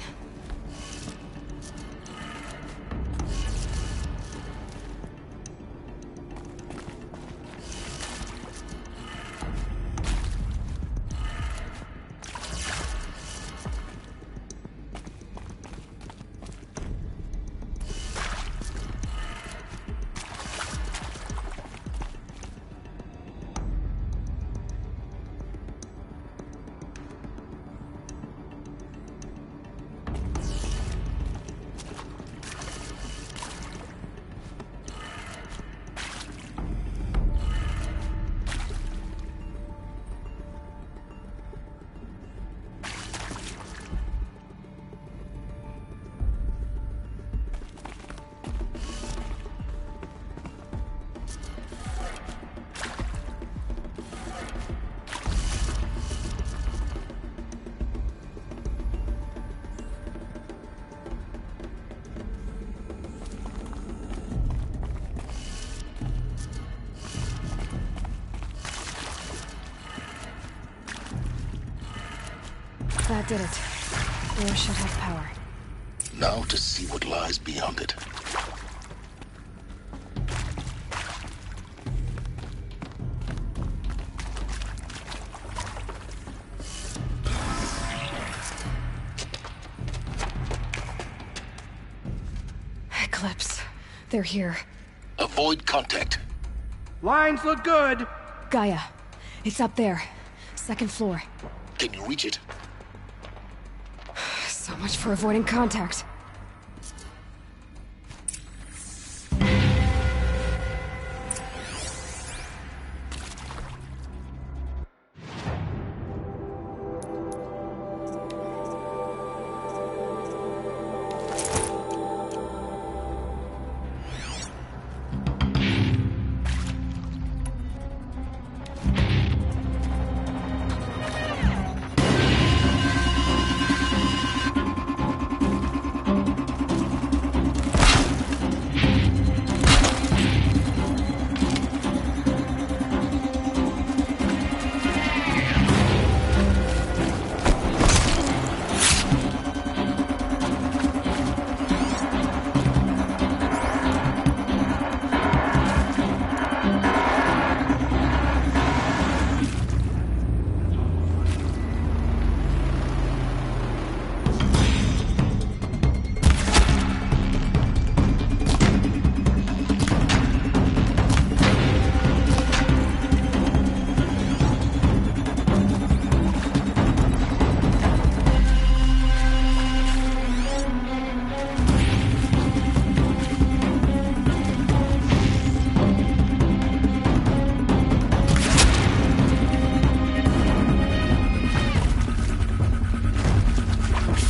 That did it. Door should have power. Now to see what lies beyond it. Eclipse. They're here. Avoid contact. Lines look good. Gaia. It's up there. Second floor. Can you reach it? So much for avoiding contact.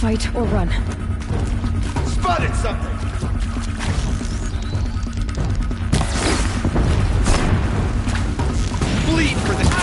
Fight or run. Spotted something! Bleed for the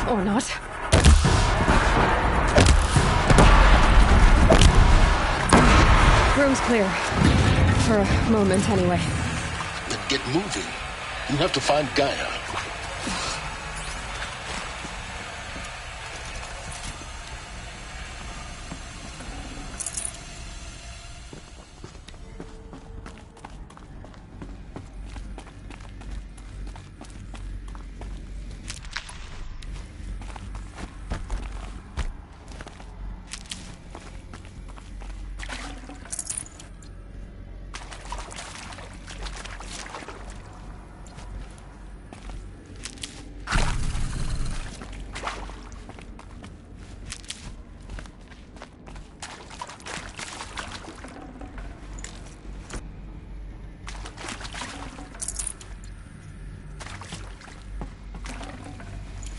Or not. Room's clear. For a moment, anyway. Then get moving. You have to find Gaia.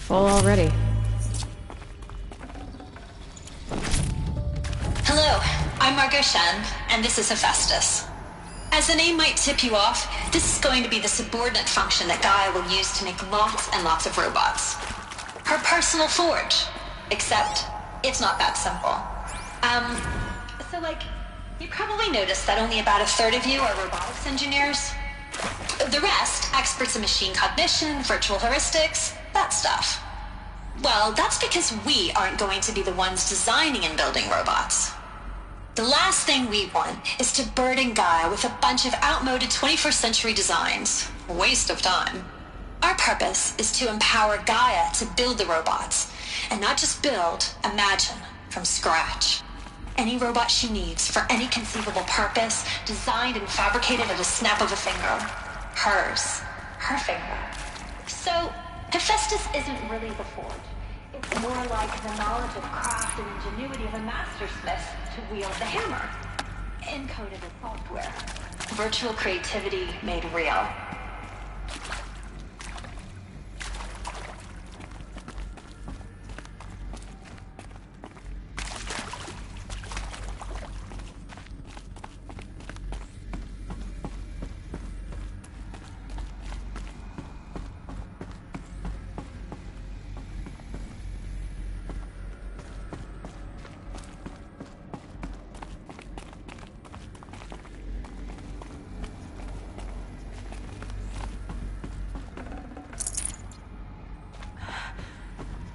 Full already. Hello, I'm Margot Shen, and this is Hephaestus. As the name might tip you off, this is going to be the subordinate function that Gaia will use to make lots and lots of robots. Her personal forge. Except, it's not that simple. You probably noticed that only about a third of you are robotics engineers. The rest, experts in machine cognition, virtual heuristics, that stuff. Well, that's because we aren't going to be the ones designing and building robots. The last thing we want is to burden Gaia with a bunch of outmoded 21st century designs. Waste of time. Our purpose is to empower Gaia to build the robots, and not just build, imagine, from scratch. Any robot she needs for any conceivable purpose, designed and fabricated at a snap of a finger. Hers. Her finger. So, Hephaestus isn't really the forge. It's more like the knowledge of craft and ingenuity of a mastersmith to wield the hammer. Encoded in software. Virtual creativity made real.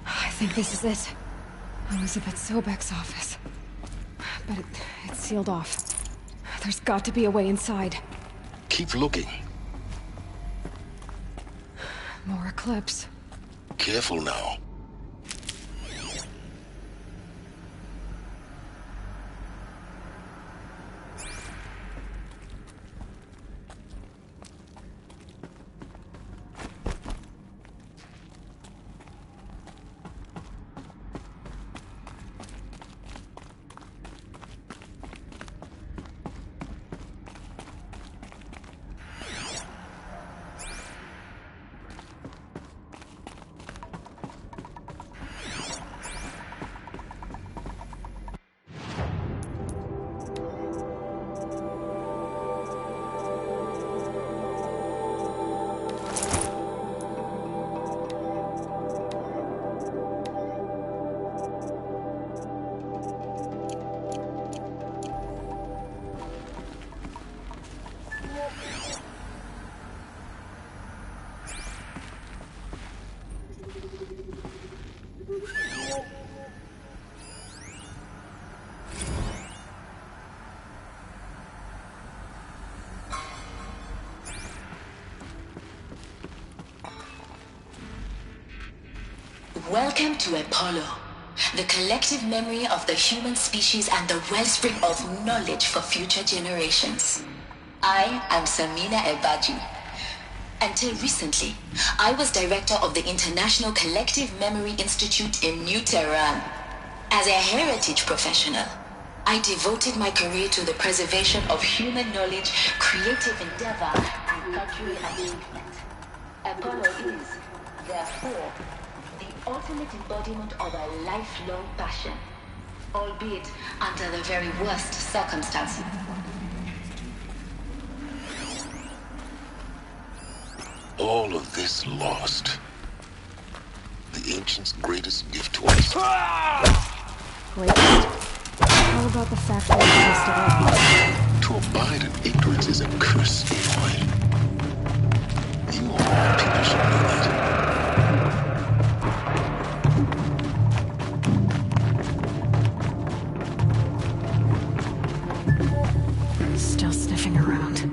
I think this is it. Elizabeth Sobek's office. But it's sealed off. There's got to be a way inside. Keep looking. More Eclipse. Careful now. Welcome to Apollo, the collective memory of the human species and the wellspring of knowledge for future generations. I am Samina Ebaji. Until recently, I was director of the International Collective Memory Institute in New Tehran. As a heritage professional, I devoted my career to the preservation of human knowledge, creative endeavor, and cultural achievement. Apollo is, therefore, the ultimate embodiment of a lifelong passion, albeit under the very worst circumstances. All of this lost. The ancients' greatest gift to us. Greatest? How about the fact that it existed? To abide in ignorance is a curse, Aloy. You of all people should know that. Still sniffing around.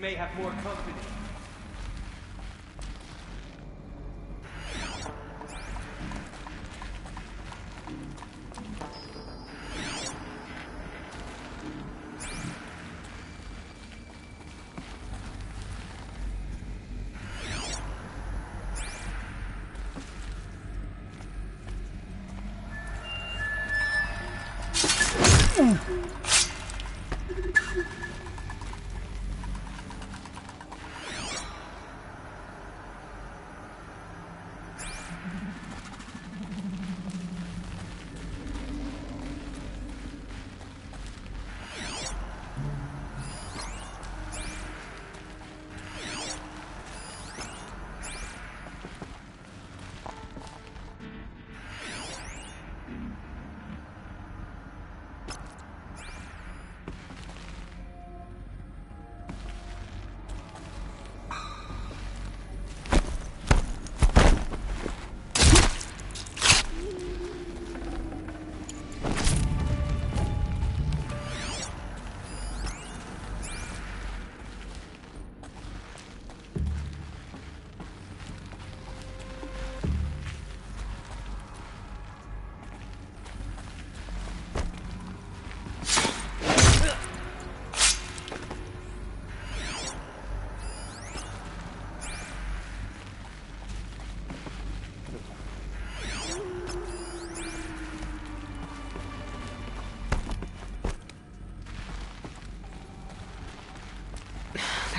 may have more company.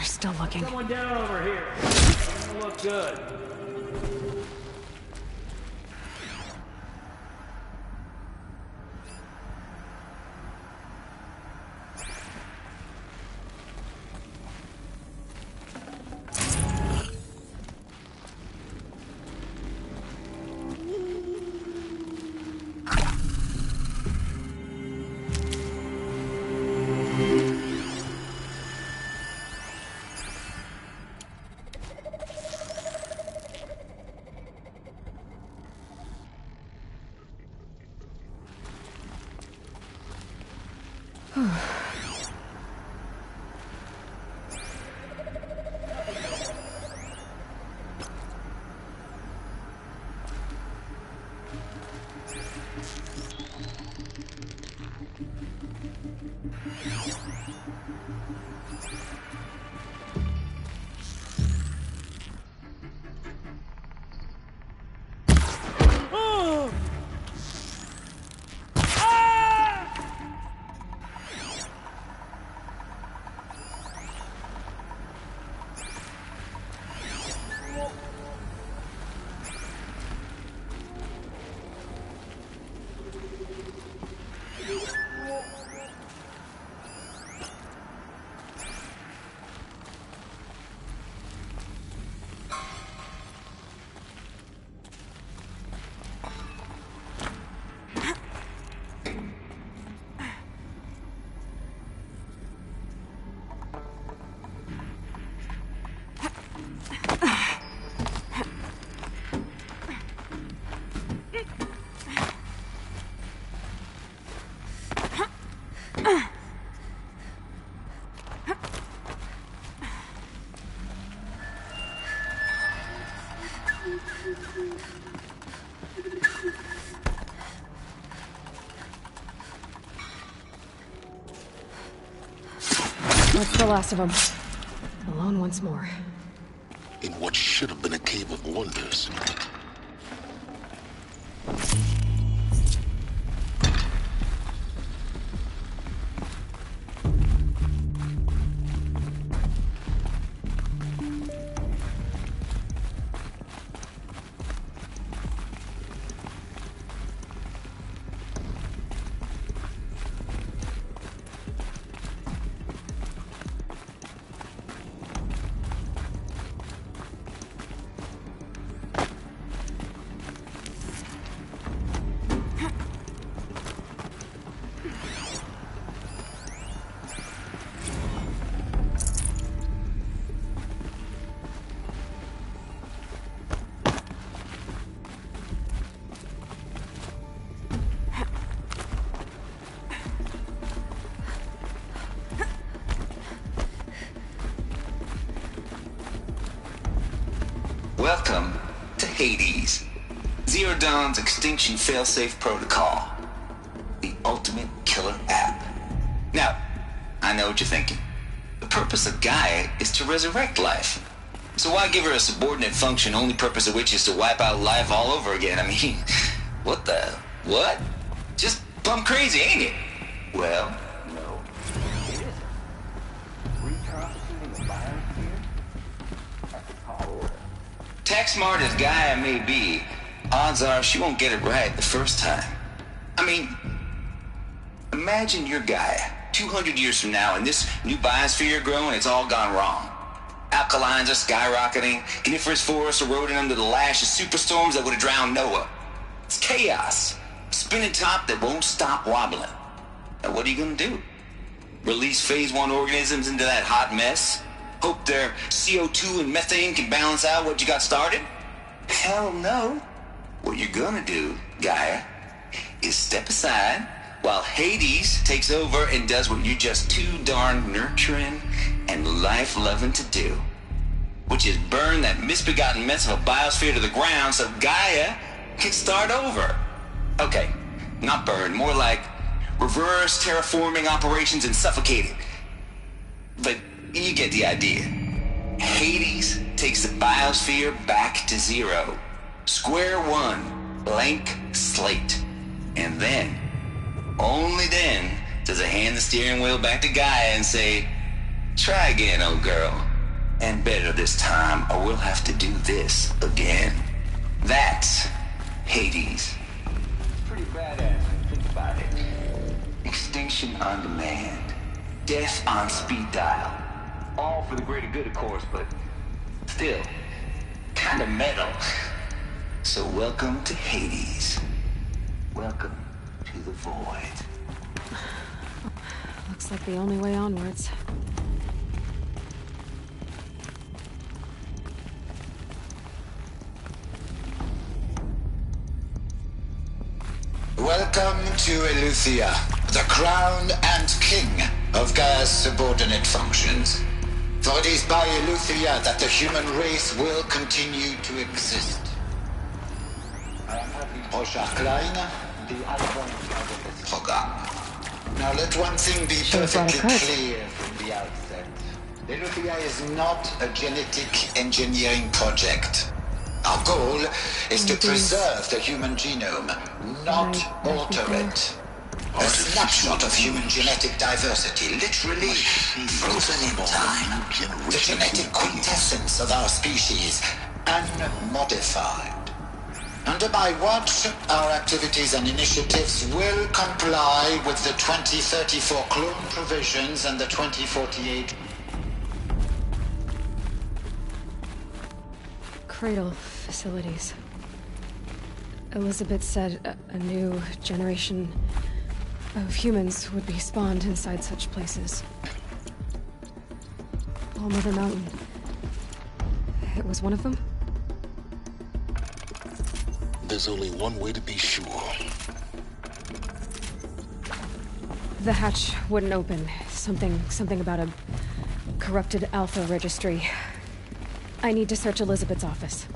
Still looking. Someone down over here. Doesn't look good. That's the last of them. Alone once more. In what should have been a cave of wonders. Hades. Zero Dawn's Extinction Failsafe Protocol. The ultimate killer app. Now, I know what you're thinking. The purpose of Gaia is to resurrect life. So why give her a subordinate function, only purpose of which is to wipe out life all over again? I mean, what the... what? Just plumb crazy, ain't it? Well, no. It isn't. Reconstituting the biosphere? That's a tall order. Tax smart as Gaia may be, odds are she won't get it right the first time. I mean, imagine you're Gaia, 200 years from now, and this new biosphere you're growing, it's all gone wrong. Alkalines are skyrocketing, coniferous forests eroding under the lash of superstorms that would have drowned Noah. It's chaos. Spinning top that won't stop wobbling. Now what are you gonna do? Release phase 1 organisms into that hot mess? Hope their CO2 and methane can balance out what you got started? Hell no. What you're gonna do, Gaia, is step aside while Hades takes over and does what you're just too darn nurturing and life-loving to do, which is burn that misbegotten mess of a biosphere to the ground so Gaia can start over. Okay, not burn, more like reverse terraforming operations and suffocate it. But you get the idea. Hades takes the biosphere back to zero. Square one, blank slate. And then, only then, does it hand the steering wheel back to Gaia and say, try again, old girl. And better this time, or we'll have to do this again. That's Hades. Pretty badass when you think about it. Extinction on demand. Death on speed dial. All for the greater good, of course, but still, kind of metal. So welcome to Hades. Welcome to the void. Looks like the only way onwards. Welcome to Eleuthia, the crown and king of Gaia's subordinate functions. For it is by Eleuthia that the human race will continue to exist. Now let one thing be perfectly clear from the outset. Eleuthia is not a genetic engineering project. Our goal is to preserve the human genome, not alter it. A snapshot of human genetic diversity, literally frozen in time. The genetic quintessence of our species, unmodified. Under my watch, our activities and initiatives will comply with the 2034 clone provisions and the 2048... Cradle facilities. Elizabeth said a new generation of humans would be spawned inside such places. All Mother Mountain. It was one of them? There's only one way to be sure. The hatch wouldn't open. Something about a corrupted Alpha registry. I need to search Elizabeth's office.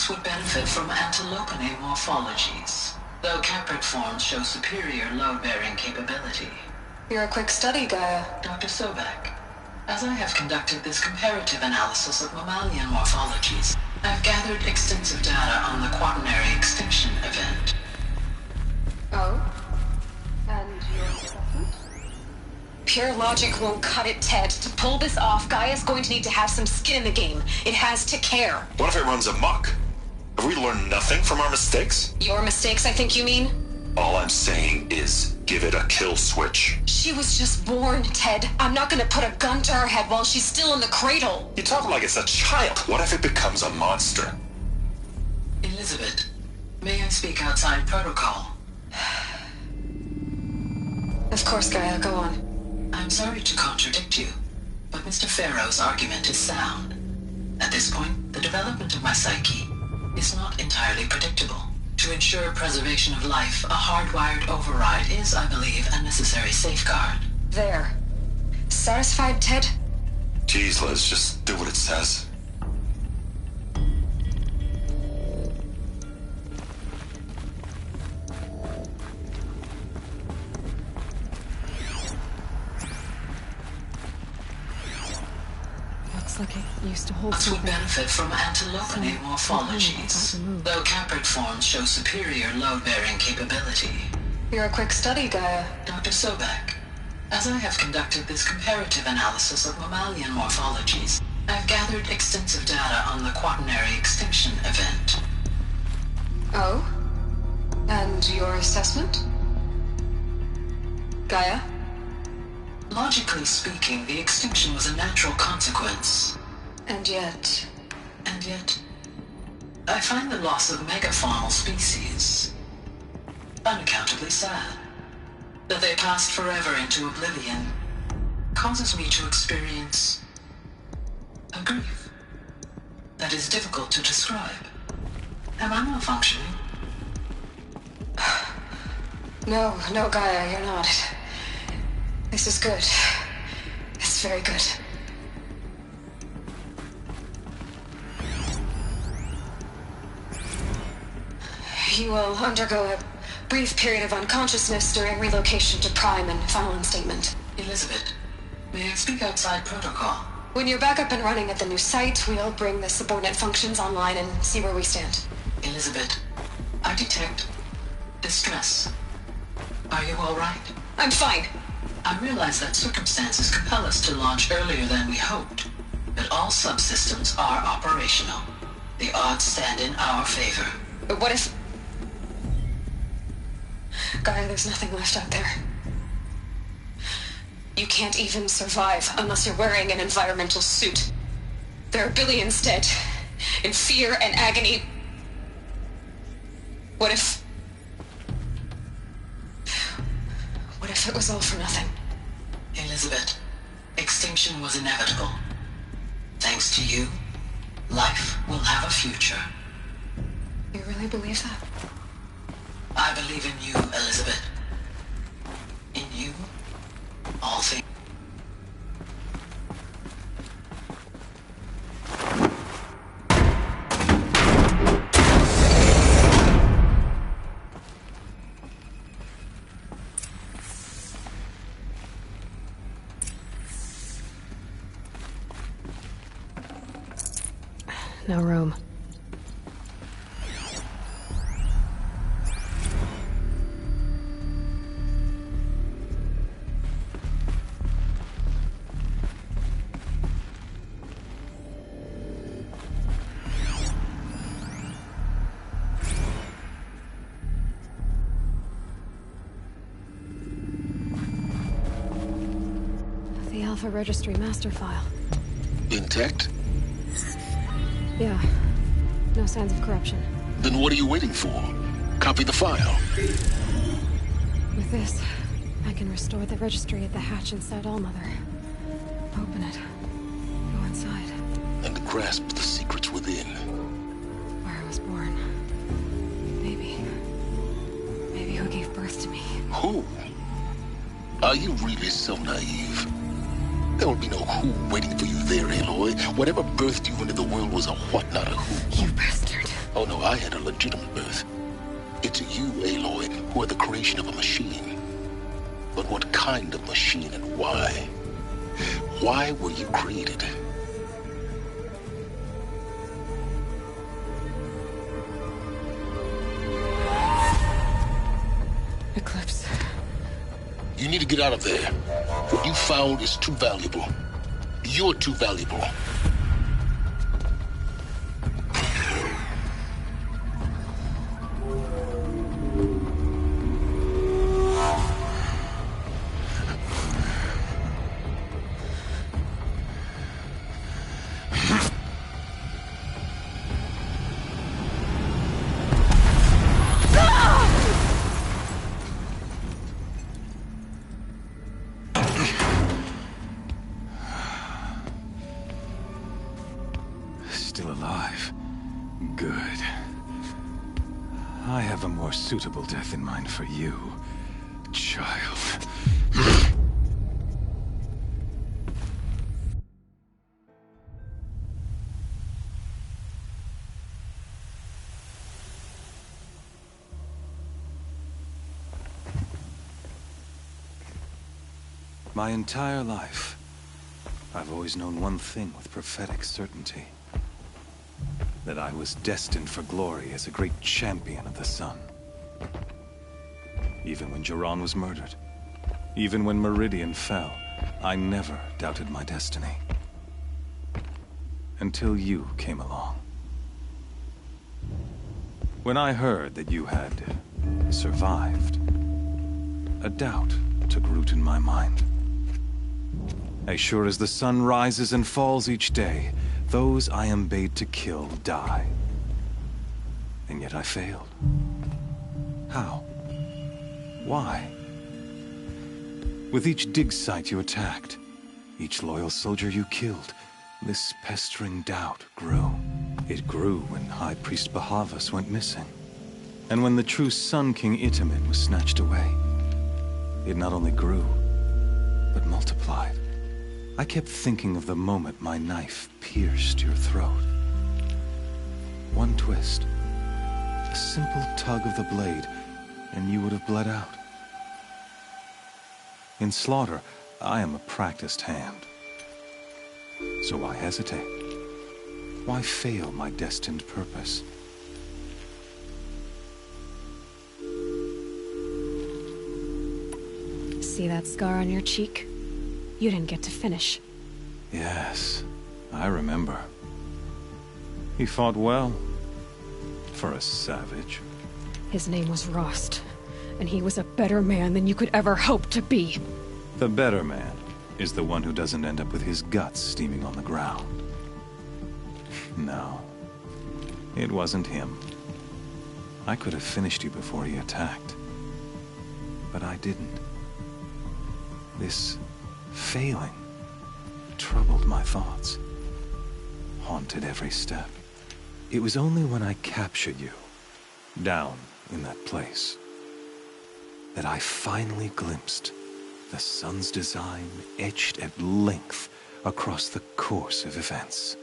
Would benefit from antilopinae morphologies, though caprid forms show superior load-bearing capability. You're a quick study, Gaia. Dr. Sobek, as I have conducted this comparative analysis of mammalian morphologies, I've gathered extensive data on the quaternary extinction event. Oh? And your assessment? Pure logic won't cut it, Ted. To pull this off, Gaia's going to need to have some skin in the game. It has to care. What if it runs amok? Have we learned nothing from our mistakes? Your mistakes, I think you mean? All I'm saying is, give it a kill switch. She was just born, Ted. I'm not gonna put a gun to her head while she's still in the cradle. You talk like it's a child. What if it becomes a monster? Elizabeth, may I speak outside protocol? Of course, Gaia, go on. I'm sorry to contradict you, but Mr. Farrow's argument is sound. At this point, the development of my psyche is not entirely predictable. To ensure preservation of life, a hardwired override is, I believe, a necessary safeguard. There. Satisfied, Ted? Jeez, Liz, just do what it says. Looks like it used to hold Us would something. benefit from antilopinate morphologies, though caprid forms show superior load-bearing capability. You're a quick study, Gaia. Dr. Sobek, as I have conducted this comparative analysis of mammalian morphologies, I've gathered extensive data on the quaternary extinction event. Oh? And your assessment? Gaia? Logically speaking, the extinction was a natural consequence. And yet, I find the loss of megafaunal species unaccountably sad. That they passed forever into oblivion causes me to experience a grief that is difficult to describe. Am I malfunctioning? No, Gaia, you're not. This is good. It's very good. You will undergo a brief period of unconsciousness during relocation to Prime and final instatement. Elizabeth, may I speak outside protocol? When you're back up and running at the new site, we'll bring the subordinate functions online and see where we stand. Elizabeth, I detect distress. Are you all right? I'm fine. I realize that circumstances compel us to launch earlier than we hoped, but all subsystems are operational. The odds stand in our favor. But what if... Gaia, there's nothing left out there. You can't even survive unless you're wearing an environmental suit. There are billions dead, in fear and agony. What if it was all for nothing? Elizabeth, extinction was inevitable. Thanks to you, life will have a future. You really believe that? I believe in you, Elizabeth. In you, all things. No room. The Alpha Registry master file. Intact? Yeah. No signs of corruption. Then what are you waiting for? Copy the file. With this, I can restore the registry at the hatch inside Allmother. Open it. Go inside. And grasp the secrets within. Where I was born. Maybe who gave birth to me. Who? Are you really so naive? There will be no who waiting for you there, Aloy. Whatever birthed you into the world was a what, not a who. You bastard. Oh no, I had a legitimate birth. It's you, Aloy, who are the creation of a machine. But what kind of machine and why? Why were you created? Eclipse. You need to get out of there. What you found is too valuable. You're too valuable. still alive. Good. I have a more suitable death in mind for you, child. My entire life, I've always known one thing with prophetic certainty. That I was destined for glory as a great champion of the sun. Even when Jiran was murdered, even when Meridian fell, I never doubted my destiny. Until you came along. When I heard that you had survived, a doubt took root in my mind. As sure as the sun rises and falls each day, those I am bade to kill die. And yet I failed. How? Why? With each dig site you attacked, each loyal soldier you killed, this pestering doubt grew. It grew when High Priest Bahavas went missing. And when the true Sun King Itamen was snatched away. It not only grew, but multiplied. I kept thinking of the moment my knife pierced your throat. One twist, a simple tug of the blade, and you would have bled out. In slaughter, I am a practiced hand. So why hesitate? Why fail my destined purpose? See that scar on your cheek? You didn't get to finish. Yes, I remember. He fought well. For a savage. His name was Rost, and he was a better man than you could ever hope to be. The better man is the one who doesn't end up with his guts steaming on the ground. No, it wasn't him. I could have finished you before he attacked. But I didn't. This failing troubled my thoughts, haunted every step. It was only when I captured you, down in that place, that I finally glimpsed the sun's design etched at length across the course of events.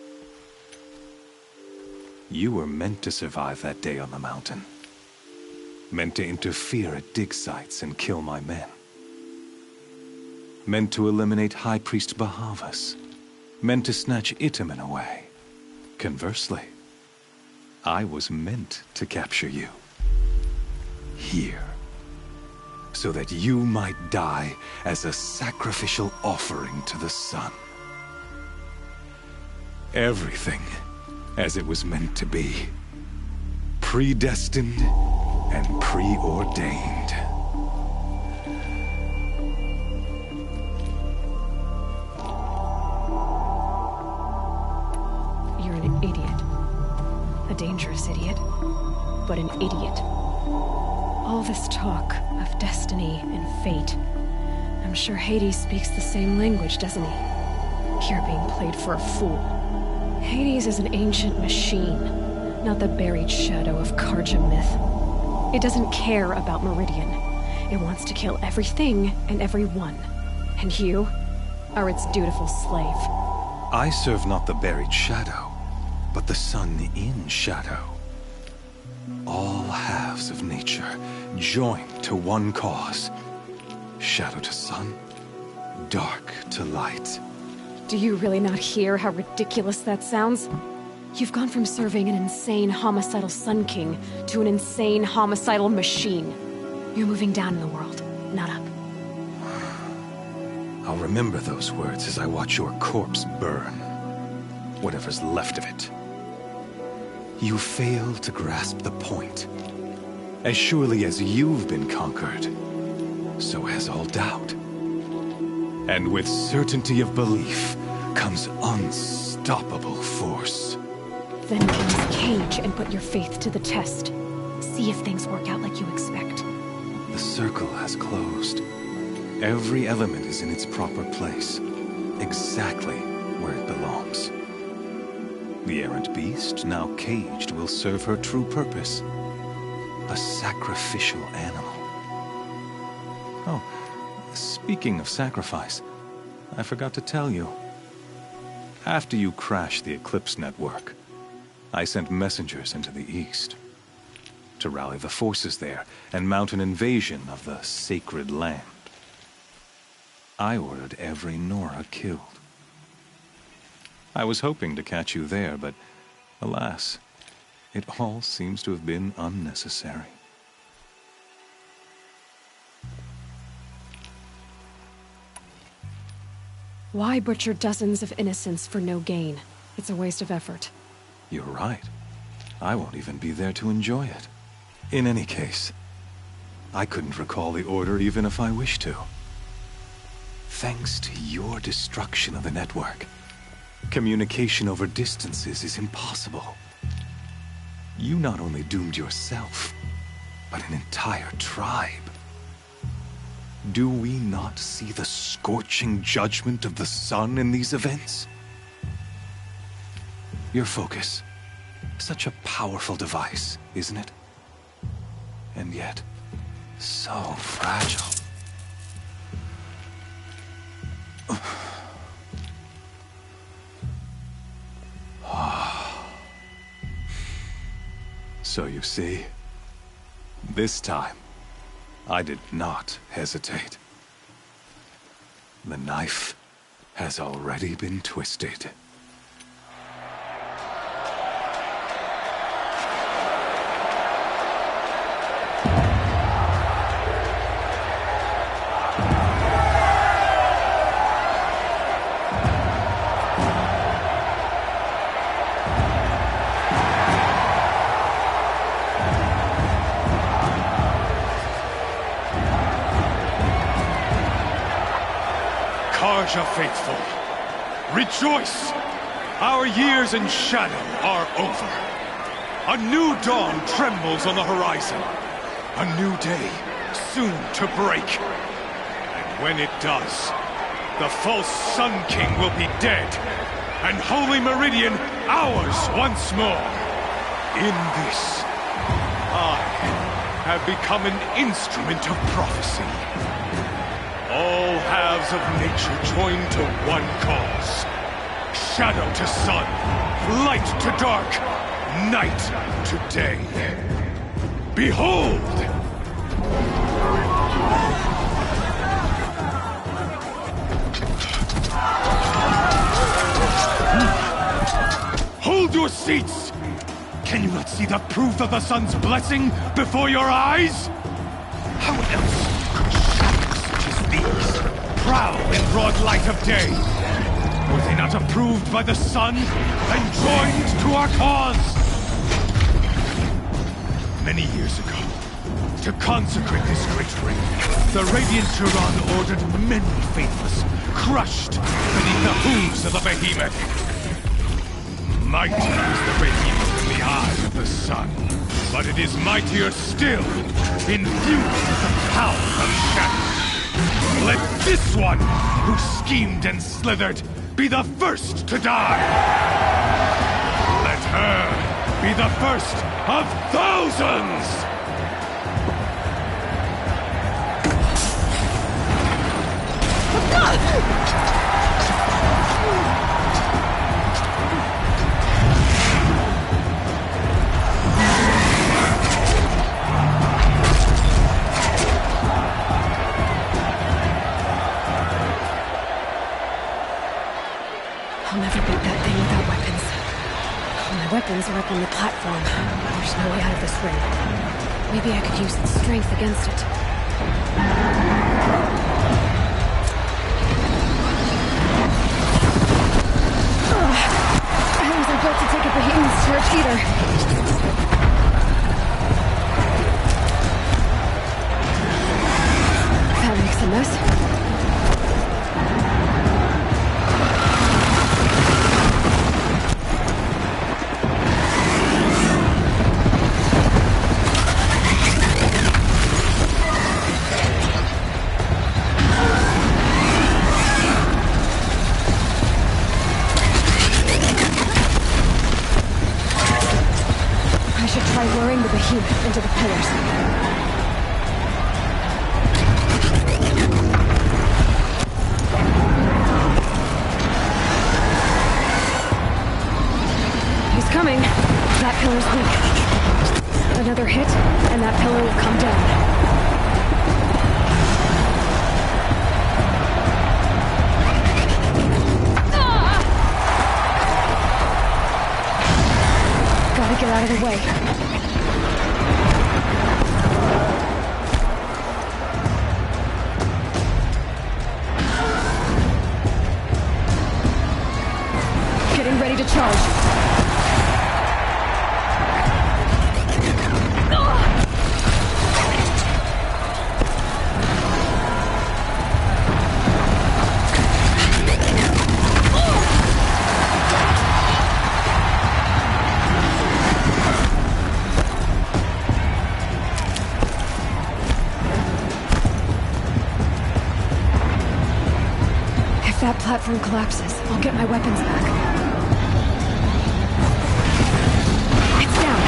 You were meant to survive that day on the mountain. Meant to interfere at dig sites and kill my men. Meant to eliminate High Priest Bahavas. Meant to snatch Itamen away. Conversely, I was meant to capture you. Here. So that you might die as a sacrificial offering to the sun. Everything as it was meant to be. Predestined and preordained. You're an idiot. A dangerous idiot, but an idiot. All this talk of destiny and fate. I'm sure Hades speaks the same language, doesn't he? You're being played for a fool. Hades is an ancient machine, not the buried shadow of Karja myth. It doesn't care about Meridian. It wants to kill everything and everyone. And you are its dutiful slave. I serve not the buried shadow, but the sun in shadow. All halves of nature joined to one cause. Shadow to sun, dark to light. Do you really not hear how ridiculous that sounds? You've gone from serving an insane homicidal Sun King to an insane homicidal machine. You're moving down in the world, not up. I'll remember those words as I watch your corpse burn. Whatever's left of it. You fail to grasp the point. As surely as you've been conquered, so has all doubt. And with certainty of belief comes unstoppable force. Then get in this cage and put your faith to the test. See if things work out like you expect. The circle has closed. Every element is in its proper place. Exactly where it belongs. The errant beast, now caged, will serve her true purpose. A sacrificial animal. Oh, speaking of sacrifice, I forgot to tell you. After you crashed the Eclipse network, I sent messengers into the east to rally the forces there and mount an invasion of the sacred land. I ordered every Nora killed. I was hoping to catch you there, but alas, it all seems to have been unnecessary. Why butcher dozens of innocents for no gain? It's a waste of effort. You're right. I won't even be there to enjoy it. In any case, I couldn't recall the order even if I wished to. Thanks to your destruction of the network, communication over distances is impossible. You not only doomed yourself, but an entire tribe. Do we not see the scorching judgment of the sun in these events? Your focus. Such a powerful device, isn't it? And yet, so fragile. So you see, this time, I did not hesitate. The knife has already been twisted. Faithful, rejoice! Our years in shadow are over. A new dawn trembles on the horizon. A new day soon to break. And when it does, the false Sun King will be dead, and Holy Meridian ours once more. In this, I have become an instrument of prophecy. All halves of nature join to one cause. Shadow to sun, light to dark, night to day. Behold! Hold your seats! Can you not see the proof of the sun's blessing before your eyes? How else prowl in broad light of day? Were they not approved by the sun and joined to our cause? Many years ago, to consecrate this great ring, the Radiant Turan ordered many faithless, crushed beneath the hooves of the behemoth. Mighty is the behemoth in the eye of the sun, but it is mightier still, infused with the power of shadow. Let this one, who schemed and slithered, be the first to die! Let her be the first of thousands! I'll never beat that thing without weapons. My weapons are up on the platform. There's no way out of this ring. Maybe I could use its strength against it. I wasn't built to take a behemoth's charge either. That makes a mess. Try luring the behemoth into the pillars. He's coming. That pillar's weak. Another hit, and that pillar will come down. Gotta get out of the way. Getting ready to charge. If that platform collapses, I'll get my weapons back. It's down.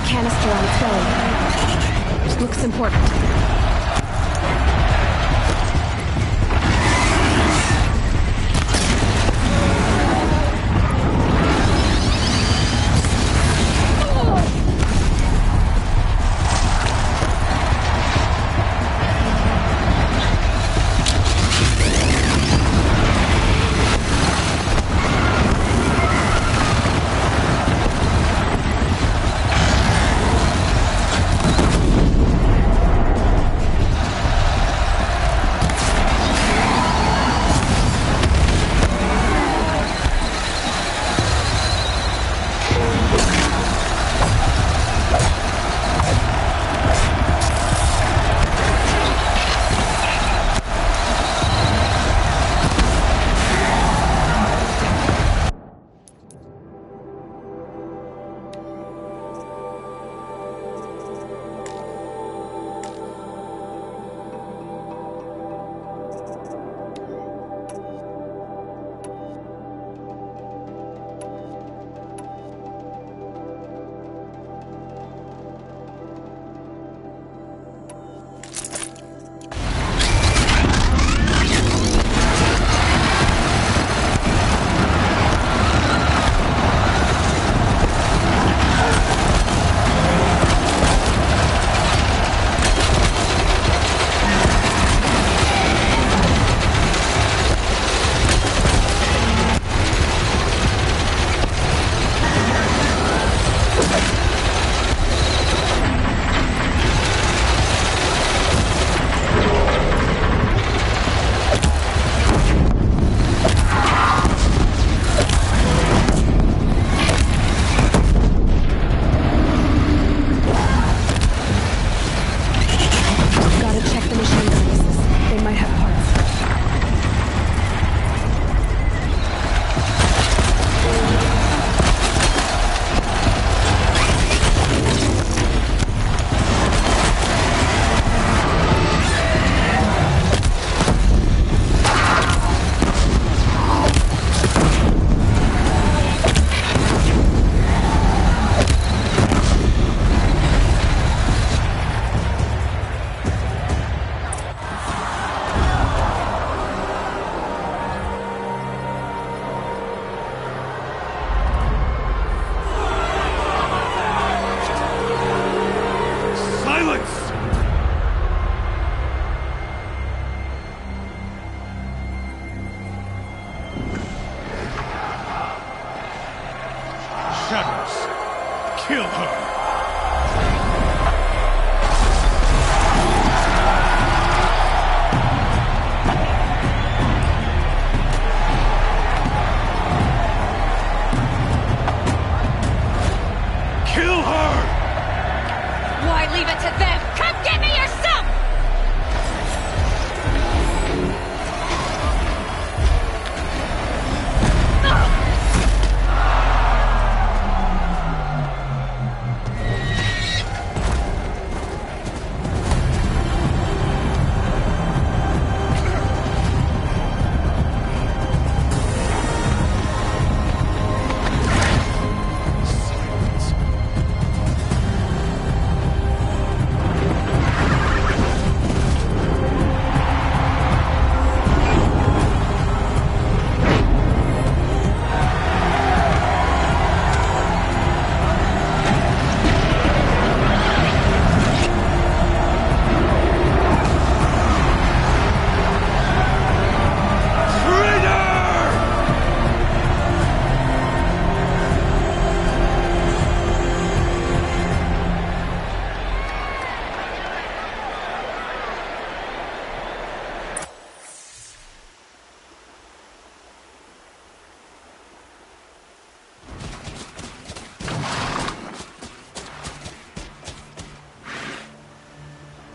Canister on its belly. Looks important. Kill her! Kill her! Why leave it to them? Come get me yourself!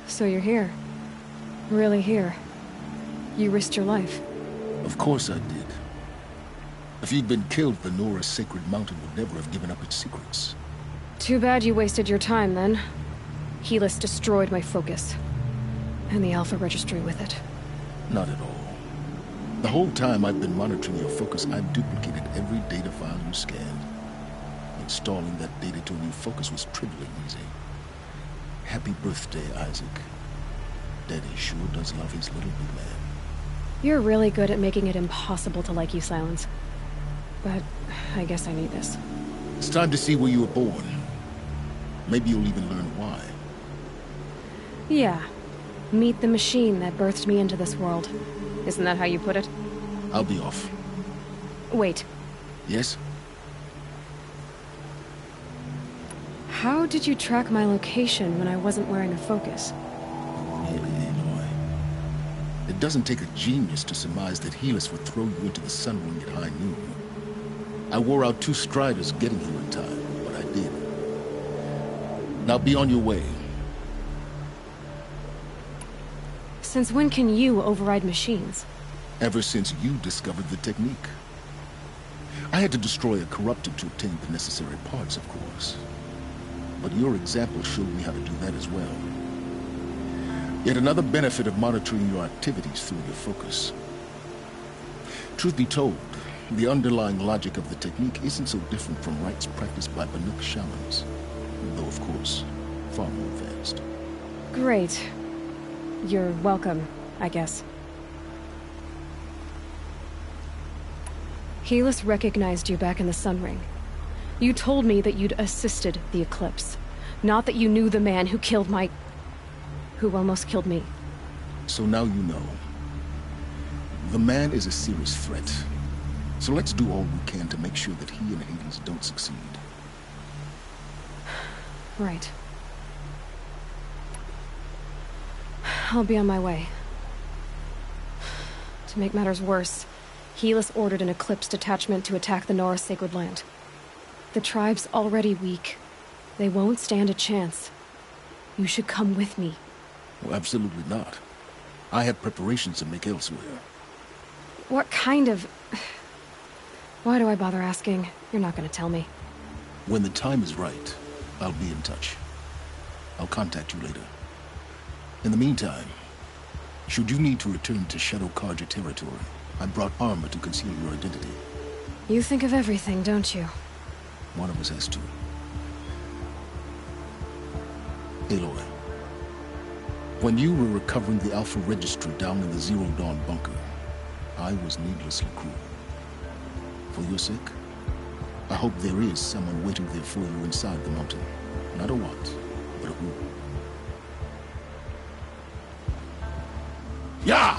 So you're here. Really here. You risked your life. Of course I did. If you'd been killed, the Nora's sacred mountain would never have given up its secrets. Too bad you wasted your time, then. Helis destroyed my focus. And the Alpha Registry with it. Not at all. The whole time I've been monitoring your focus, I've duplicated every data file you scanned. Installing that data to a new focus was trivially easy. Happy birthday, Isaac. Daddy sure does love his little big man. You're really good at making it impossible to like you, Silence. But I guess I need this. It's time to see where you were born. Maybe you'll even learn why. Yeah. Meet the machine that birthed me into this world. Isn't that how you put it? I'll be off. Wait. Yes? How did you track my location when I wasn't wearing a focus? Really, Aloy? It doesn't take a genius to surmise that Helis would throw you into the sun ring at high noon. I wore out 2 striders getting here in time, but I did. Now be on your way. Since when can you override machines? Ever since you discovered the technique. I had to destroy a corrupted to obtain the necessary parts, of course. But your example showed me how to do that as well. Yet another benefit of monitoring your activities through your focus. Truth be told, the underlying logic of the technique isn't so different from rites practiced by Banuk shamans. Though, of course, far more advanced. Great. You're welcome, I guess. Helis recognized you back in the Sun Ring. You told me that you'd assisted the Eclipse. Not that you knew the man who killed who almost killed me. So now you know. The man is a serious threat. So let's do all we can to make sure that he and Hades don't succeed. Right. I'll be on my way. To make matters worse, Helis ordered an Eclipse detachment to attack the Nora Sacred Land. The tribe's already weak. They won't stand a chance. You should come with me. Well, absolutely not. I have preparations to make elsewhere. What kind of... Why do I bother asking? You're not gonna tell me. When the time is right, I'll be in touch. I'll contact you later. In the meantime, should you need to return to Shadow Karja territory, I brought armor to conceal your identity. You think of everything, don't you? One of us has to. Aloy, when you were recovering the Alpha Registry down in the Zero Dawn bunker, I was needlessly cruel. For your sake, I hope there is someone waiting there for you inside the mountain. Not a what, but a who. Yeah!